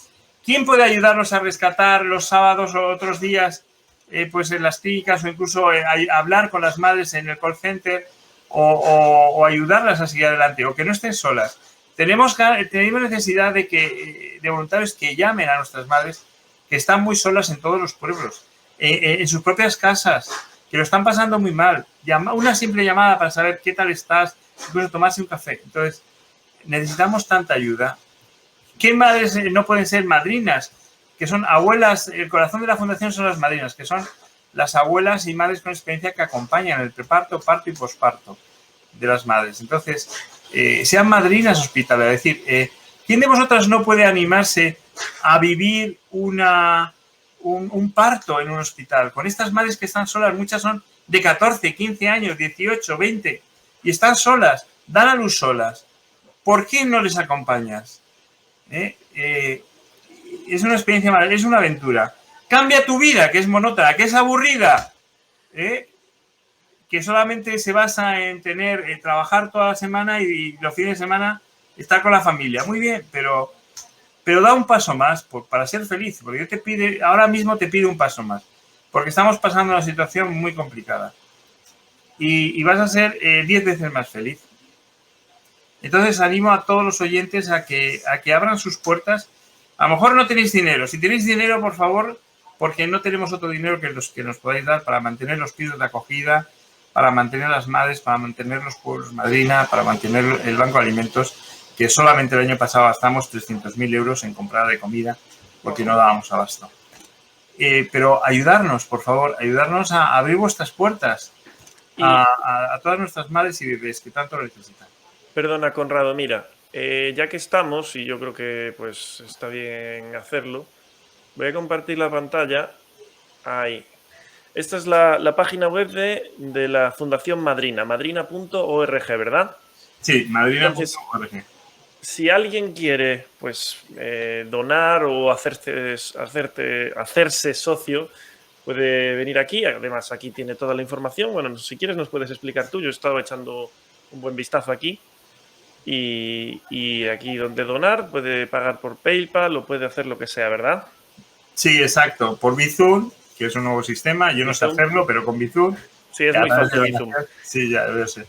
¿quién puede ayudarnos a rescatar los sábados o otros días pues en las clínicas o incluso hablar con las madres en el call center o ayudarlas a seguir adelante o que no estén solas. Tenemos necesidad de voluntarios que llamen a nuestras madres que están muy solas en todos los pueblos, en sus propias casas, que lo están pasando muy mal. Una simple llamada para saber qué tal estás, incluso tomarse un café. Entonces, necesitamos tanta ayuda. ¿Qué madres no pueden ser madrinas? Que son abuelas, el corazón de la fundación son las madrinas, que son las abuelas y madres con experiencia que acompañan el preparto, parto y posparto de las madres. Entonces, sean madrinas hospitalarias. Es decir, ¿quién de vosotras no puede animarse a vivir un parto en un hospital? Con estas madres que están solas, muchas son de 14, 15 años, 18, 20, y están solas, dan a luz solas. ¿Por qué no les acompañas? Es una experiencia maravillosa, es una aventura. Cambia tu vida, que es monótona, que es aburrida, que solamente se basa en trabajar toda la semana y los fines de semana estar con la familia. Muy bien, pero da un paso más para ser feliz, porque ahora mismo te pido un paso más, porque estamos pasando una situación muy complicada y vas a ser 10 veces más feliz. Entonces animo a todos los oyentes a que abran sus puertas. A lo mejor no tenéis dinero. Si tenéis dinero, por favor, porque no tenemos otro dinero que los que nos podáis dar para mantener los pisos de acogida, para mantener las madres, para mantener los pueblos madrina, para mantener el banco de alimentos, que solamente el año pasado gastamos 300.000 euros en comprar de comida porque no dábamos abasto. Pero ayudarnos, por favor, ayudarnos a abrir vuestras puertas a todas nuestras madres y bebés que tanto lo necesitan. Perdona, Conrado, mira, ya que estamos, y yo creo que pues está bien hacerlo, voy a compartir la pantalla. Ahí. Esta es la página web de la Fundación Madrina, madrina.org, ¿verdad? Sí, madrina.org. Si alguien quiere pues donar o hacerse socio, puede venir aquí. Además, aquí tiene toda la información. Bueno, si quieres nos puedes explicar tú. Yo he estado echando un buen vistazo aquí. Y aquí donde donar, puede pagar por PayPal o puede hacer lo que sea, ¿verdad? Sí, exacto. Por Bizum, que es un nuevo sistema. Yo no sé hacerlo, pero con Bizum. Sí, es muy fácil Bizum. Sí, ya lo sé.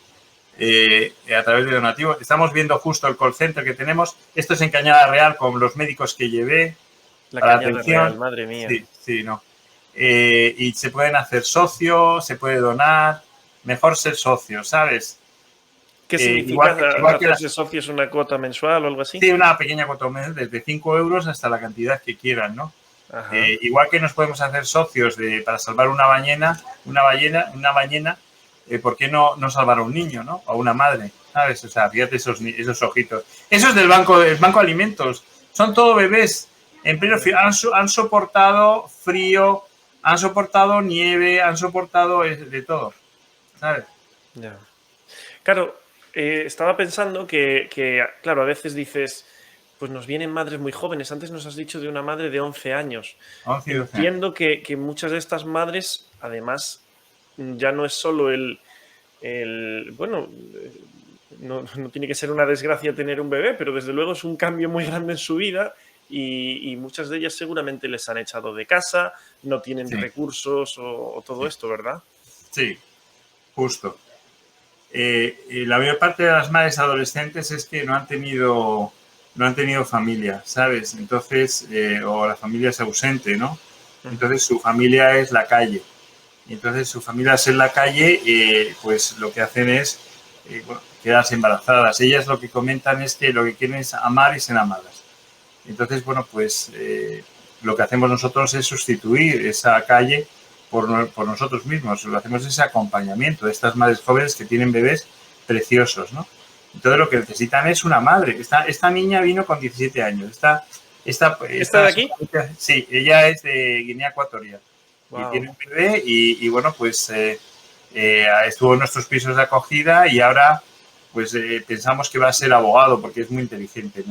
A través de donativo. Estamos viendo justo el call center que tenemos. Esto es en Cañada Real con los médicos que llevé. La Cañada Real, madre mía. Sí, no. Y se pueden hacer socios, se puede donar. Mejor ser socio, ¿sabes? ¿Qué significa hacerse socio? ¿Es una cuota mensual o algo así? Sí, una pequeña cuota mensual, desde 5 euros hasta la cantidad que quieran, ¿no? Igual que nos podemos hacer socios para salvar una ballena, ¿por qué no salvar a un niño, ¿no? O a una madre, ¿sabes? O sea, fíjate esos ojitos. Eso es del banco de alimentos. Son todo bebés. En pleno frío. Han soportado frío, han soportado nieve, han soportado de todo, ¿sabes? Ya. Claro, estaba pensando que, claro, a veces dices, pues nos vienen madres muy jóvenes. Antes nos has dicho de una madre de 11 años. 11 y 12 Entiendo que muchas de estas madres, además, ya no es solo bueno, no tiene que ser una desgracia tener un bebé, pero desde luego es un cambio muy grande en su vida y muchas de ellas seguramente les han echado de casa, no tienen recursos o todo esto, ¿verdad? Sí, justo. La mayor parte de las madres adolescentes es que no han tenido familia, ¿sabes? Entonces, o la familia es ausente, ¿no? Entonces su familia es la calle. Y entonces su familia es en la calle, pues lo que hacen es quedarse embarazadas. Ellas lo que comentan es que lo que quieren es amar y ser amadas. Entonces, bueno, pues lo que hacemos nosotros es sustituir esa calle por nosotros mismos. Lo hacemos ese acompañamiento de estas madres jóvenes que tienen bebés preciosos, ¿no? Entonces lo que necesitan es una madre. Esta niña vino con 17 años. ¿Esta de aquí? Sí, ella es de Guinea Ecuatorial. Wow. Y tiene un bebé y bueno, pues estuvo en nuestros pisos de acogida y ahora pues pensamos que va a ser abogado porque es muy inteligente,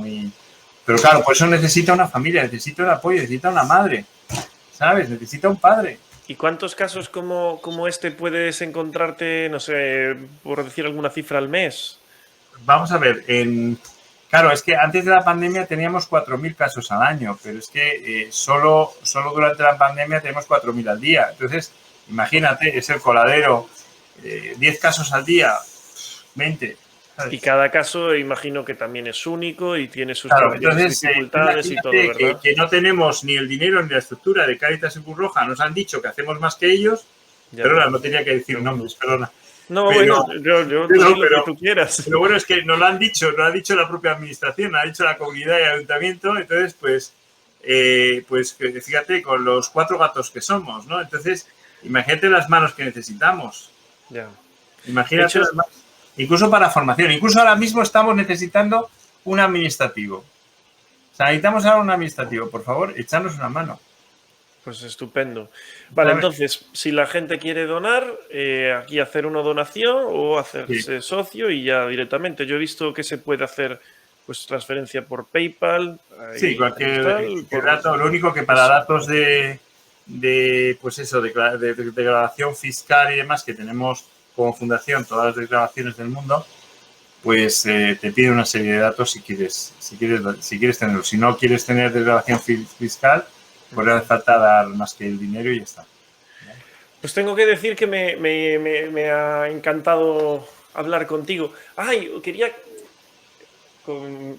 Pero claro, por eso necesita una familia, necesita un apoyo, necesita una madre, ¿sabes? Necesita un padre. ¿Y cuántos casos como este puedes encontrarte, no sé, por decir alguna cifra al mes? Vamos a ver, Claro, es que antes de la pandemia teníamos 4.000 casos al año, pero es que solo durante la pandemia tenemos 4.000 al día. Entonces, imagínate, es el coladero, 10 casos al día, 20, Y ¿sabes? cada caso imagino que también es único y tiene sus Claro, propias entonces dificultades y todo, imagínate ¿verdad? que no tenemos ni el dinero ni la estructura de Cáritas y Cruz Roja. Nos han dicho que hacemos más que ellos. Ya, Perdona, no tenía que decir seguro. nombres, perdona. No, Pero, bueno, tú di pero, lo que pero, tú quieras. pero bueno, es que nos lo han dicho, no lo ha dicho la propia administración, lo ha dicho la comunidad y el ayuntamiento. Entonces, pues fíjate, con los 4 gatos que somos, ¿no? Entonces, imagínate las manos que necesitamos. Ya. De Imagínate hecho, las manos. Incluso para formación. Incluso ahora mismo estamos necesitando un administrativo. O sea, necesitamos ahora un administrativo. Por favor, echarnos una mano. pues estupendo. Vale, ¿Sabes? entonces, si la gente quiere donar, aquí hacer una donación o Sí, hacerse socio y ya directamente. Yo he visto que se puede hacer pues transferencia por PayPal sí, y tal, cualquier por dato. Lo único que para eso. datos pues eso, de declaración fiscal y demás, que tenemos como fundación todas las declaraciones del mundo, pues te pide una serie de datos si quieres tenerlo. Si no quieres tener declaración fiscal, pues no hace falta dar más que el dinero y ya está. Pues tengo que decir que me ha encantado hablar contigo. Ay, quería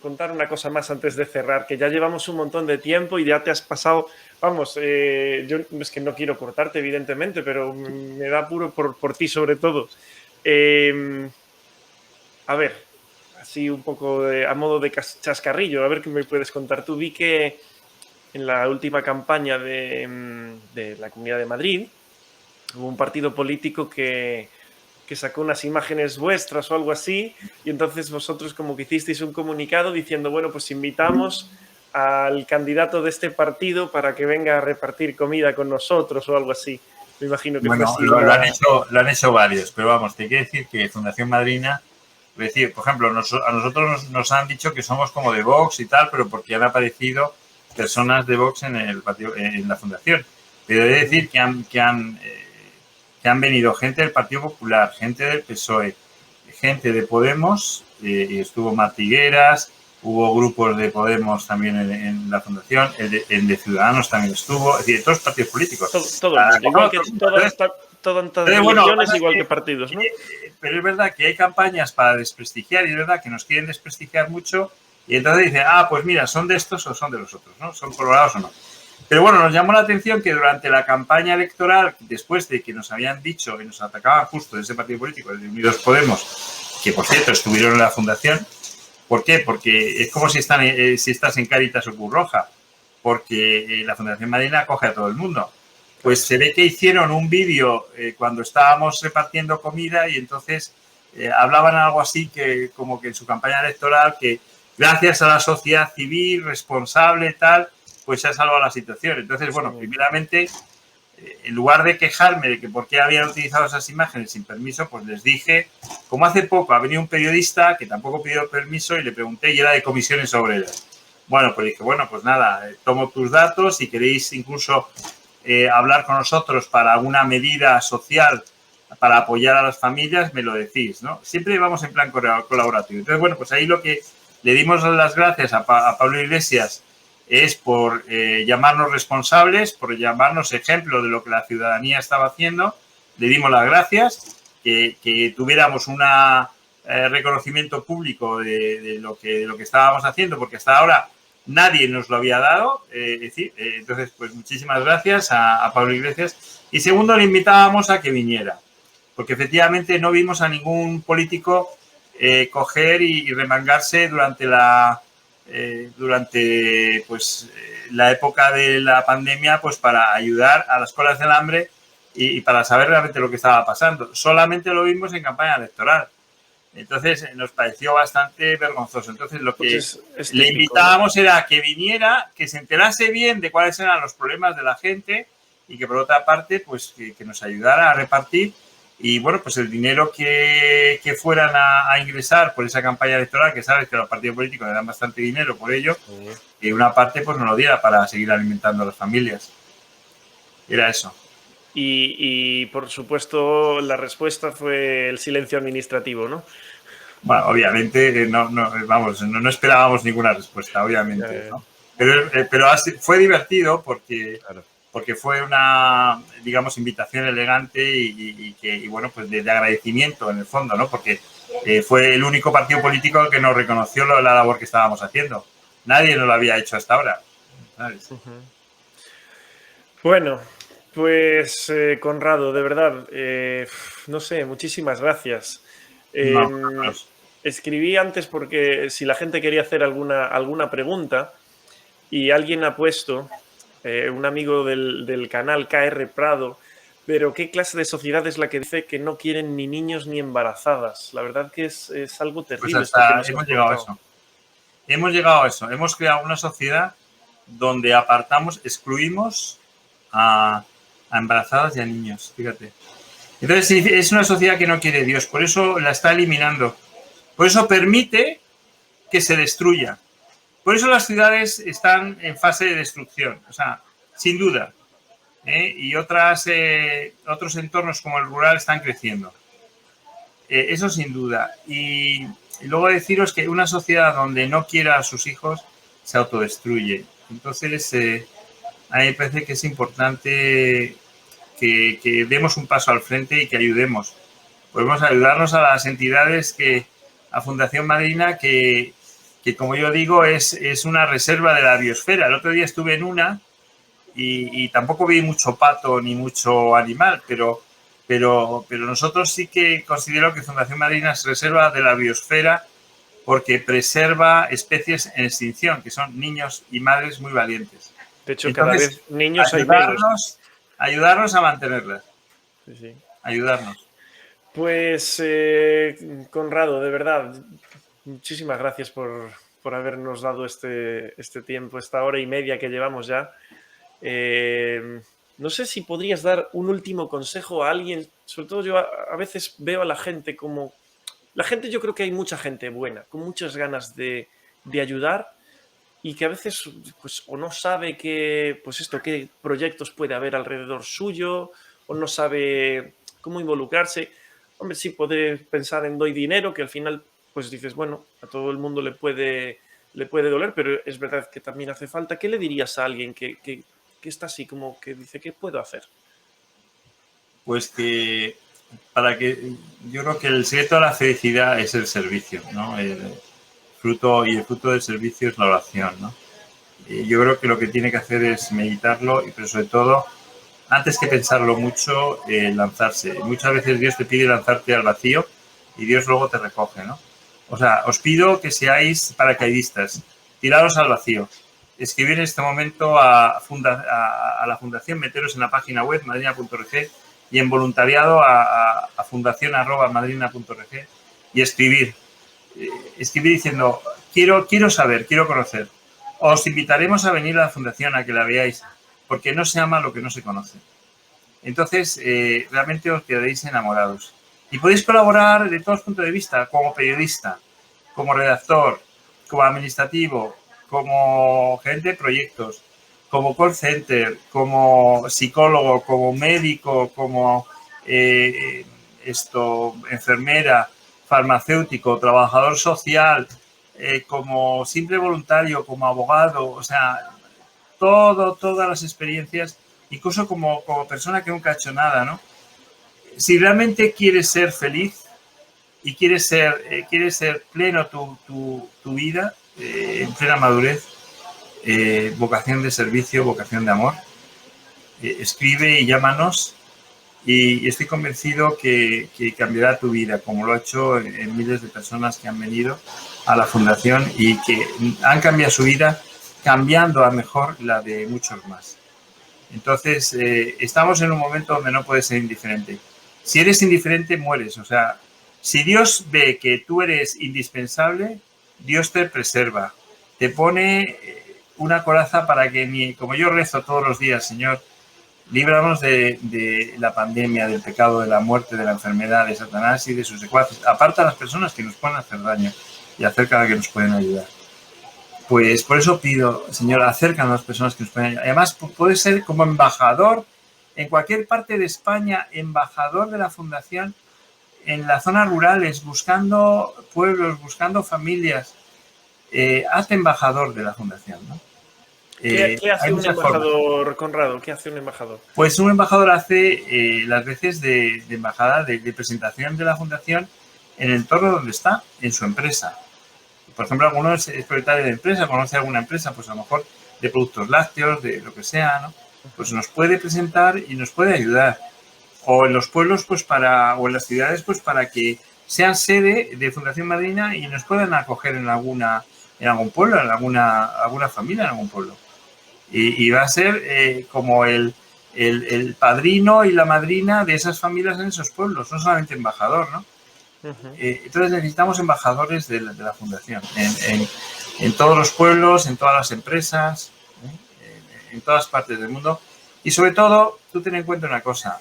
contar una cosa más antes de cerrar, que ya llevamos un montón de tiempo y ya te has pasado, vamos, yo es que no quiero cortarte, evidentemente, pero me da apuro por ti sobre todo. Eh, a ver, así un poco a modo de chascarrillo, a ver qué me puedes contar. Tú vi que en la última campaña de la Comunidad de Madrid hubo un partido político que sacó unas imágenes vuestras o algo así, y entonces vosotros como que hicisteis un comunicado diciendo, bueno, pues invitamos al candidato de este partido para que venga a repartir comida con nosotros o algo así. Me imagino que fue Bueno, así lo una... han hecho varios, pero vamos, te quiero decir que Fundación Madrina, es decir, por ejemplo, a nosotros nos han dicho que somos como de Vox y tal, pero porque han aparecido personas de Vox en el partido, en la fundación. Pero he de decir que han venido gente del Partido Popular, gente del PSOE, gente de Podemos, y estuvo Martigueras, hubo grupos de Podemos también en la fundación, el de Ciudadanos también estuvo, es decir, todos los partidos políticos. Todo el mundo, igual que Entonces, todas bueno, religiones, pasa es igual que partidos, ¿no? pero es verdad que hay campañas para desprestigiar y es verdad que nos quieren desprestigiar mucho y entonces dicen, pues mira, son de estos o son de los otros, ¿no? Son colorados o no. Pero bueno, nos llamó la atención que durante la campaña electoral, después de que nos habían dicho y nos atacaban justo de ese partido político, el de Unidos Podemos, que por cierto estuvieron en la fundación, ¿por qué? Porque es como si estás en Cáritas o Cruz Roja, porque la Fundación Madrina acoge a todo el mundo. Pues se ve que hicieron un vídeo cuando estábamos repartiendo comida y entonces hablaban algo así que como que en su campaña electoral que gracias a la sociedad civil responsable tal, pues se ha salvado la situación. Entonces, bueno, Sí. primeramente, en lugar de quejarme de que por qué habían utilizado esas imágenes sin permiso, pues les dije, como hace poco ha venido un periodista que tampoco pidió permiso y le pregunté y era de comisiones obreras. Bueno, pues dije, bueno, pues nada, tomo tus datos, si queréis incluso hablar con nosotros para alguna medida social para apoyar a las familias, me lo decís, ¿no? Siempre vamos en plan colaborativo. Entonces, bueno, pues ahí lo que le dimos las gracias a Pablo Iglesias es por llamarnos responsables, por llamarnos ejemplo de lo que la ciudadanía estaba haciendo. Le dimos las gracias, que tuviéramos un reconocimiento público de lo que estábamos haciendo, porque hasta ahora nadie nos lo había dado. Entonces, pues muchísimas gracias a Pablo Iglesias. Y segundo, le invitábamos a que viniera, porque efectivamente no vimos a ningún político coger y remangarse durante la época de la pandemia, pues para ayudar a las colas del hambre y para saber realmente lo que estaba pasando. Solamente lo vimos en campaña electoral. Entonces nos pareció bastante vergonzoso. Entonces lo Pues que es le típico, ¿no? invitábamos era que viniera, que se enterase bien de cuáles eran los problemas de la gente y que por otra parte pues que nos ayudara a repartir. Y bueno, pues el dinero que fueran a ingresar por esa campaña electoral, que sabes que los partidos políticos le dan bastante dinero por ello, Sí. y una parte pues nos lo diera para seguir alimentando a las familias. Era eso. Y por supuesto la respuesta fue el silencio administrativo, ¿no? Bueno, obviamente, no esperábamos ninguna respuesta, obviamente, ¿no? Pero fue divertido Claro. porque fue una, digamos, invitación elegante y bueno, pues de agradecimiento en el fondo, ¿no? Porque fue el único partido político que nos reconoció la labor que estábamos haciendo. Nadie nos lo había hecho hasta ahora, ¿sabes? Bueno, pues Conrado, de verdad, no sé, muchísimas gracias. No, Em, Escribí antes porque si la gente quería hacer alguna pregunta y alguien ha puesto, un amigo del canal KR Prado, pero ¿qué clase de sociedad es la que dice que no quieren ni niños ni embarazadas? La verdad que es algo pues terrible esto que hasta nos has hemos llegado a contado. eso. Hemos llegado a eso. Hemos creado una sociedad donde apartamos, excluimos a embarazadas y a niños, fíjate. Entonces es una sociedad que no quiere Dios, por eso la está eliminando. Por eso permite que se destruya. Por eso las ciudades están en fase de destrucción, o sea, sin duda. Y otros entornos como el rural están creciendo. Eso sin duda. Y luego deciros que una sociedad donde no quiera a sus hijos se autodestruye. Entonces, a mí me parece que es importante que demos un paso al frente y que ayudemos. Podemos ayudarnos a las entidades a Fundación Madrina, que como yo digo, es una reserva de la biosfera. El otro día estuve en una y tampoco vi mucho pato ni mucho animal, pero nosotros sí que considero que Fundación Madrina es reserva de la biosfera porque preserva especies en extinción, que son niños y madres muy valientes. De hecho, cada Entonces, vez niños hay menos. ayudarnos a mantenerlas, Sí, sí. ayudarnos. Pues, Conrado, de verdad, muchísimas gracias por habernos dado este tiempo, esta hora y media que llevamos ya. No sé si podrías dar un último consejo a alguien, sobre todo yo a veces veo a la gente como... La gente, yo creo que hay mucha gente buena, con muchas ganas de ayudar y que a veces pues, o no sabe qué proyectos puede haber alrededor suyo, o no sabe cómo involucrarse. Hombre, sí, puede pensar en doy dinero, que al final, pues dices, bueno, a todo el mundo le puede doler, pero es verdad que también hace falta. ¿Qué le dirías a alguien que está así, como que dice, ¿qué puedo hacer? Pues que yo creo que el secreto de la felicidad es el servicio, ¿no? El fruto del servicio es la oración, ¿no? Yo creo que lo que tiene que hacer es meditarlo, pero sobre todo, antes que pensarlo mucho, lanzarse. Muchas veces Dios te pide lanzarte al vacío y Dios luego te recoge, ¿no? O sea, os pido que seáis paracaidistas, tiraros al vacío. Escribir en este momento a la fundación, meteros en la página web madrina.org y en voluntariado a fundación@madrina.org y escribir diciendo quiero saber, quiero conocer. Os invitaremos a venir a la fundación a que la veáis, porque no se ama lo que no se conoce. Entonces, realmente os quedaréis enamorados. Y podéis colaborar de todos los puntos de vista, como periodista, como redactor, como administrativo, como gerente de proyectos, como call center, como psicólogo, como médico, como enfermera, farmacéutico, trabajador social, como simple voluntario, como abogado, o sea, todas las experiencias, incluso como persona que nunca ha hecho nada, ¿no? Si realmente quieres ser feliz y quieres ser pleno tu vida, en plena madurez, vocación de servicio, vocación de amor, escribe y llámanos y estoy convencido que cambiará tu vida, como lo ha hecho en miles de personas que han venido a la fundación y que han cambiado su vida, cambiando a mejor la de muchos más. Entonces, estamos en un momento donde no puedes ser indiferente. Si eres indiferente, mueres. O sea, si Dios ve que tú eres indispensable, Dios te preserva. Te pone una coraza para que, como yo rezo todos los días, Señor, líbranos de la pandemia, del pecado, de la muerte, de la enfermedad, de Satanás y de sus secuaces. Aparta a las personas que nos pueden hacer daño y acerca a las que nos pueden ayudar. Pues por eso pido, Señor, acércanos a las personas que nos pueden ayudar. Además, puedes ser como embajador en cualquier parte de España, embajador de la Fundación, en las zonas rurales, buscando pueblos, buscando familias. Hazte embajador de la fundación, ¿no? ¿Qué hace Hay un muchas formas. embajador, Conrado? ¿Qué hace un embajador? Pues un embajador hace las veces de embajada, de presentación de la fundación en el entorno donde está, en su empresa. Por ejemplo, alguno es propietario de empresa, conoce alguna empresa, pues a lo mejor de productos lácteos, de lo que sea, ¿no? Pues nos puede presentar y nos puede ayudar. O en los pueblos, pues o en las ciudades, pues para que sean sede de Fundación Madrina y nos puedan acoger en algún pueblo, en alguna familia en algún pueblo. Y va a ser como el padrino y la madrina de esas familias en esos pueblos, no solamente embajador, ¿no? Entonces necesitamos embajadores de la fundación en todos los pueblos, en todas las empresas, en todas partes del mundo. Y sobre todo, tú ten en cuenta una cosa,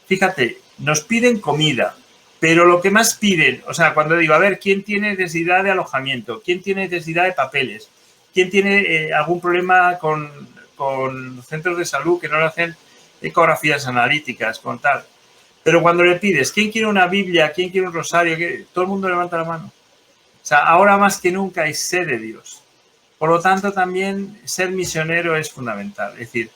fíjate, nos piden comida, pero lo que más piden, o sea, cuando digo, a ver, ¿quién tiene necesidad de alojamiento? ¿Quién tiene necesidad de papeles? ¿Quién tiene algún problema con centros de salud que no le hacen ecografías analíticas, con tal? Pero cuando le pides, ¿quién quiere una Biblia? ¿Quién quiere un rosario? Todo el mundo levanta la mano. O sea, ahora más que nunca hay sed de Dios. Por lo tanto, también ser misionero es fundamental. Es decir,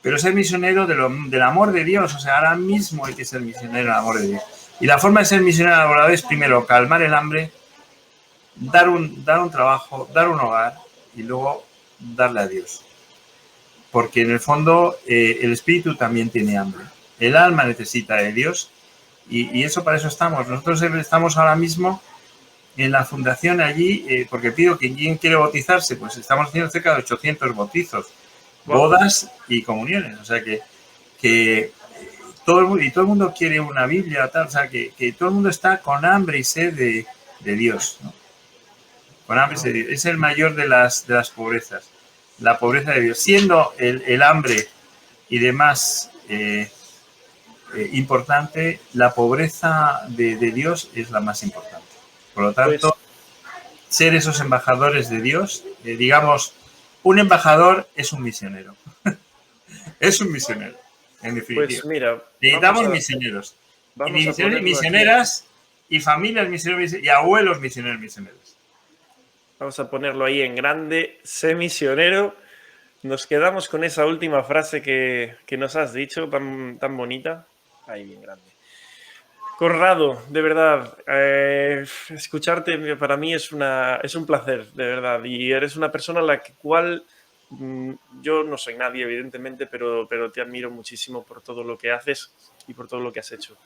pero ser misionero del amor de Dios. O sea, ahora mismo hay que ser misionero del amor de Dios. Y la forma de ser misionero laboral es, primero, calmar el hambre, dar un trabajo, dar un hogar y luego darle a Dios. Porque en el fondo el espíritu también tiene hambre. El alma necesita de Dios y eso, para eso estamos. Nosotros estamos ahora mismo en la fundación allí, porque pido que quien quiere bautizarse, pues estamos haciendo cerca de 800 bautizos, bodas y comuniones. O sea que todo el mundo quiere una Biblia, tal, o sea que todo el mundo está con hambre y sed de Dios, ¿no? Con hambre y sed de Dios. Es el mayor de las pobrezas, la pobreza de Dios. Siendo el hambre y demás importante, la pobreza de Dios es la más importante. Por lo tanto, ser esos embajadores de Dios, digamos, un embajador es un misionero. Es un misionero, en definitiva. Pues mira, necesitamos misioneros. Y misioneras y familias misioneras y abuelos misioneros. Vamos a ponerlo ahí en grande, sé misionero. Nos quedamos con esa última frase que nos has dicho, tan bonita. Ahí, bien grande. Conrado, de verdad, escucharte para mí es un placer, de verdad. Y eres una persona a la cual yo no soy nadie, evidentemente, pero te admiro muchísimo por todo lo que haces y por todo lo que has hecho.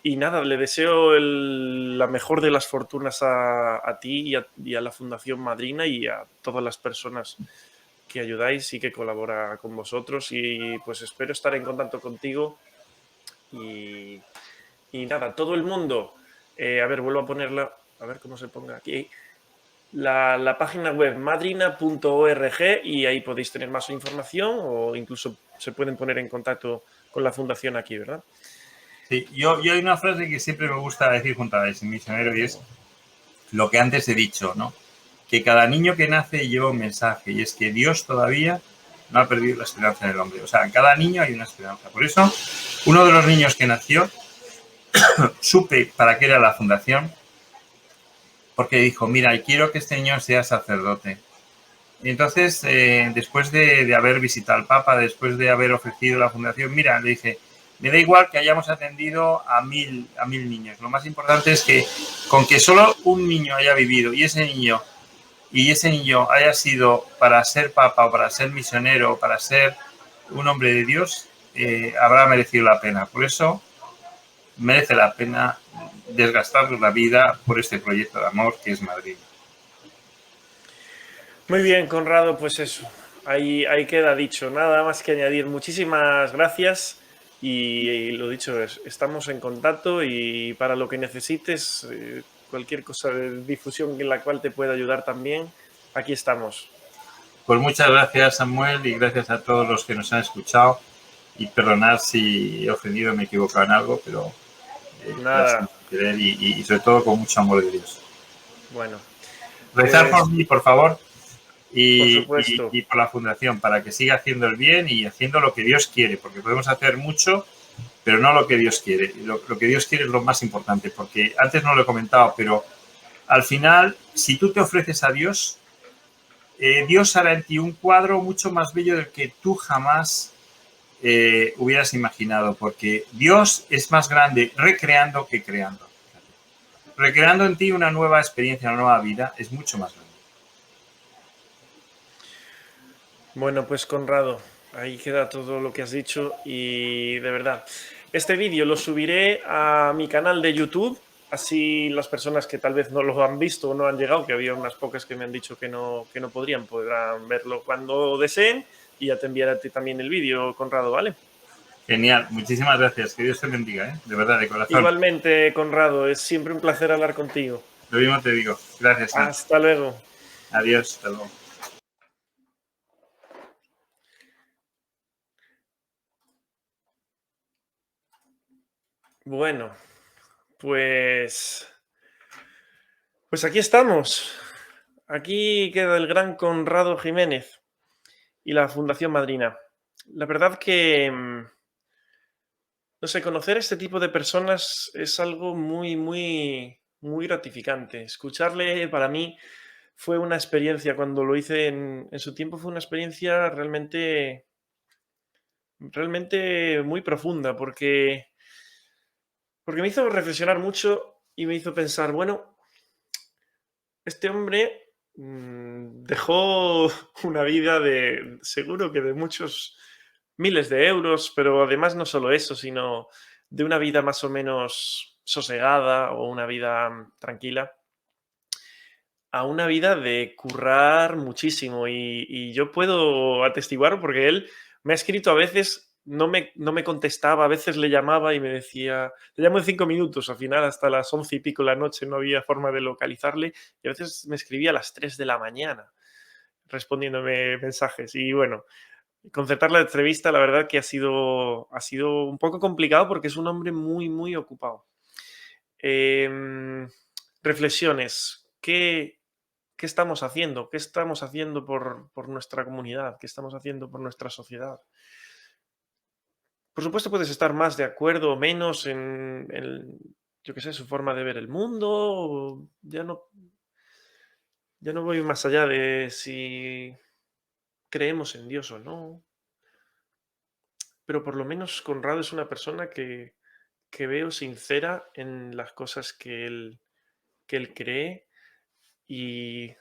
Y nada, le deseo la mejor de las fortunas a ti y a la Fundación Madrina y a todas las personas que ayudáis y que colabora con vosotros. Y pues espero estar en contacto contigo. Y nada, todo el mundo, a ver, vuelvo a ponerla, a ver cómo se ponga aquí, la página web madrina.org y ahí podéis tener más información o incluso se pueden poner en contacto con la fundación aquí, ¿verdad? Sí, yo hay una frase que siempre me gusta decir junto a ese misionero y es lo que antes he dicho, ¿no? Que cada niño que nace lleva un mensaje y es que Dios todavía no ha perdido la esperanza en el hombre. O sea, en cada niño hay una esperanza. Por eso, uno de los niños que nació, supe para qué era la fundación, porque dijo, mira, quiero que este niño sea sacerdote. Y entonces, después de haber visitado al Papa, después de haber ofrecido la fundación, mira, le dije, me da igual que hayamos atendido a mil niños. Lo más importante es que con que solo un niño haya vivido y ese niño haya sido para ser papa o para ser misionero o para ser un hombre de Dios, habrá merecido la pena. Por eso merece la pena desgastarnos la vida por este proyecto de amor que es Madrid. Muy bien, Conrado, pues eso, ahí queda dicho, nada más que añadir. Muchísimas gracias y lo dicho, estamos en contacto y para lo que necesites, cualquier cosa de difusión en la cual te pueda ayudar también, aquí estamos. Pues muchas gracias, Samuel, y gracias a todos los que nos han escuchado. Y perdonad si he ofendido, me he equivocado en algo, pero nada. Y sobre todo con mucho amor de Dios. Bueno. Rezar por mí, por favor, y por la fundación, para que siga haciendo el bien y haciendo lo que Dios quiere, porque podemos hacer mucho, pero no lo que Dios quiere. Lo que Dios quiere es lo más importante, porque antes no lo he comentado, pero al final, si tú te ofreces a Dios, Dios hará en ti un cuadro mucho más bello del que tú jamás hubieras imaginado, porque Dios es más grande recreando que creando. Recreando en ti una nueva experiencia, una nueva vida, es mucho más grande. Bueno, pues Conrado, ahí queda todo lo que has dicho y de verdad, este vídeo lo subiré a mi canal de YouTube, así las personas que tal vez no lo han visto o no han llegado, que había unas pocas que me han dicho que no podrían, podrán verlo cuando deseen y ya te enviaré a ti también el vídeo, Conrado, ¿vale? Genial, muchísimas gracias, que Dios te bendiga, de verdad, de corazón. Igualmente, Conrado, es siempre un placer hablar contigo. Lo mismo te digo, gracias, Sam. Hasta luego. Adiós, hasta luego. Bueno, pues aquí estamos. Aquí queda el gran Conrado Jiménez y la Fundación Madrina. La verdad que, no sé, conocer a este tipo de personas es algo muy, muy, muy gratificante. Escucharle para mí fue una experiencia, cuando lo hice en su tiempo, fue una experiencia realmente, realmente muy profunda, porque me hizo reflexionar mucho y me hizo pensar, bueno, este hombre dejó una vida de, seguro que de muchos miles de euros, pero además no solo eso, sino de una vida más o menos sosegada o una vida tranquila, a una vida de currar muchísimo. Y yo puedo atestiguarlo porque él me ha escrito a veces, no me contestaba, a veces le llamaba y me decía, te llamo en 5 minutos, al final hasta las 11 y pico de la noche no había forma de localizarle y a veces me escribía a las 3 de la mañana respondiéndome mensajes. Y bueno, concertar la entrevista, la verdad que ha sido un poco complicado porque es un hombre muy, muy ocupado. Em, reflexiones. ¿Qué estamos haciendo? ¿Qué estamos haciendo por nuestra comunidad? ¿Qué estamos haciendo por nuestra sociedad? Por supuesto, puedes estar más de acuerdo o menos yo qué sé, su forma de ver el mundo. Ya no voy más allá de si creemos en Dios o no. Pero por lo menos Conrado es una persona que veo sincera en las cosas que él cree y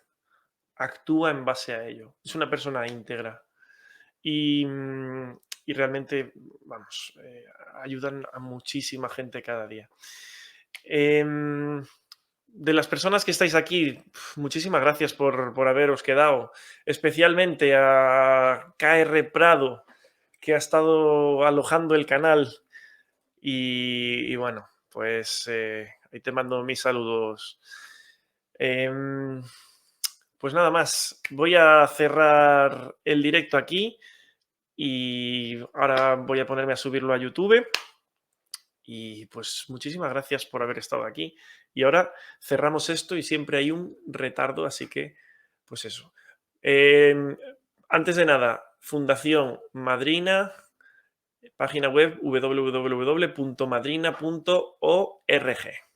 actúa en base a ello. Es una persona íntegra. Y, y realmente, vamos, ayudan a muchísima gente cada día. De las personas que estáis aquí, muchísimas gracias por haberos quedado, especialmente a KR Prado, que ha estado alojando el canal. Y bueno, pues ahí te mando mis saludos. Em, pues nada más, voy a cerrar el directo aquí. Y ahora voy a ponerme a subirlo a YouTube. Y pues muchísimas gracias por haber estado aquí. Y ahora cerramos esto y siempre hay un retardo, así que pues eso. Em, antes de nada, Fundación Madrina, página web www.madrina.org.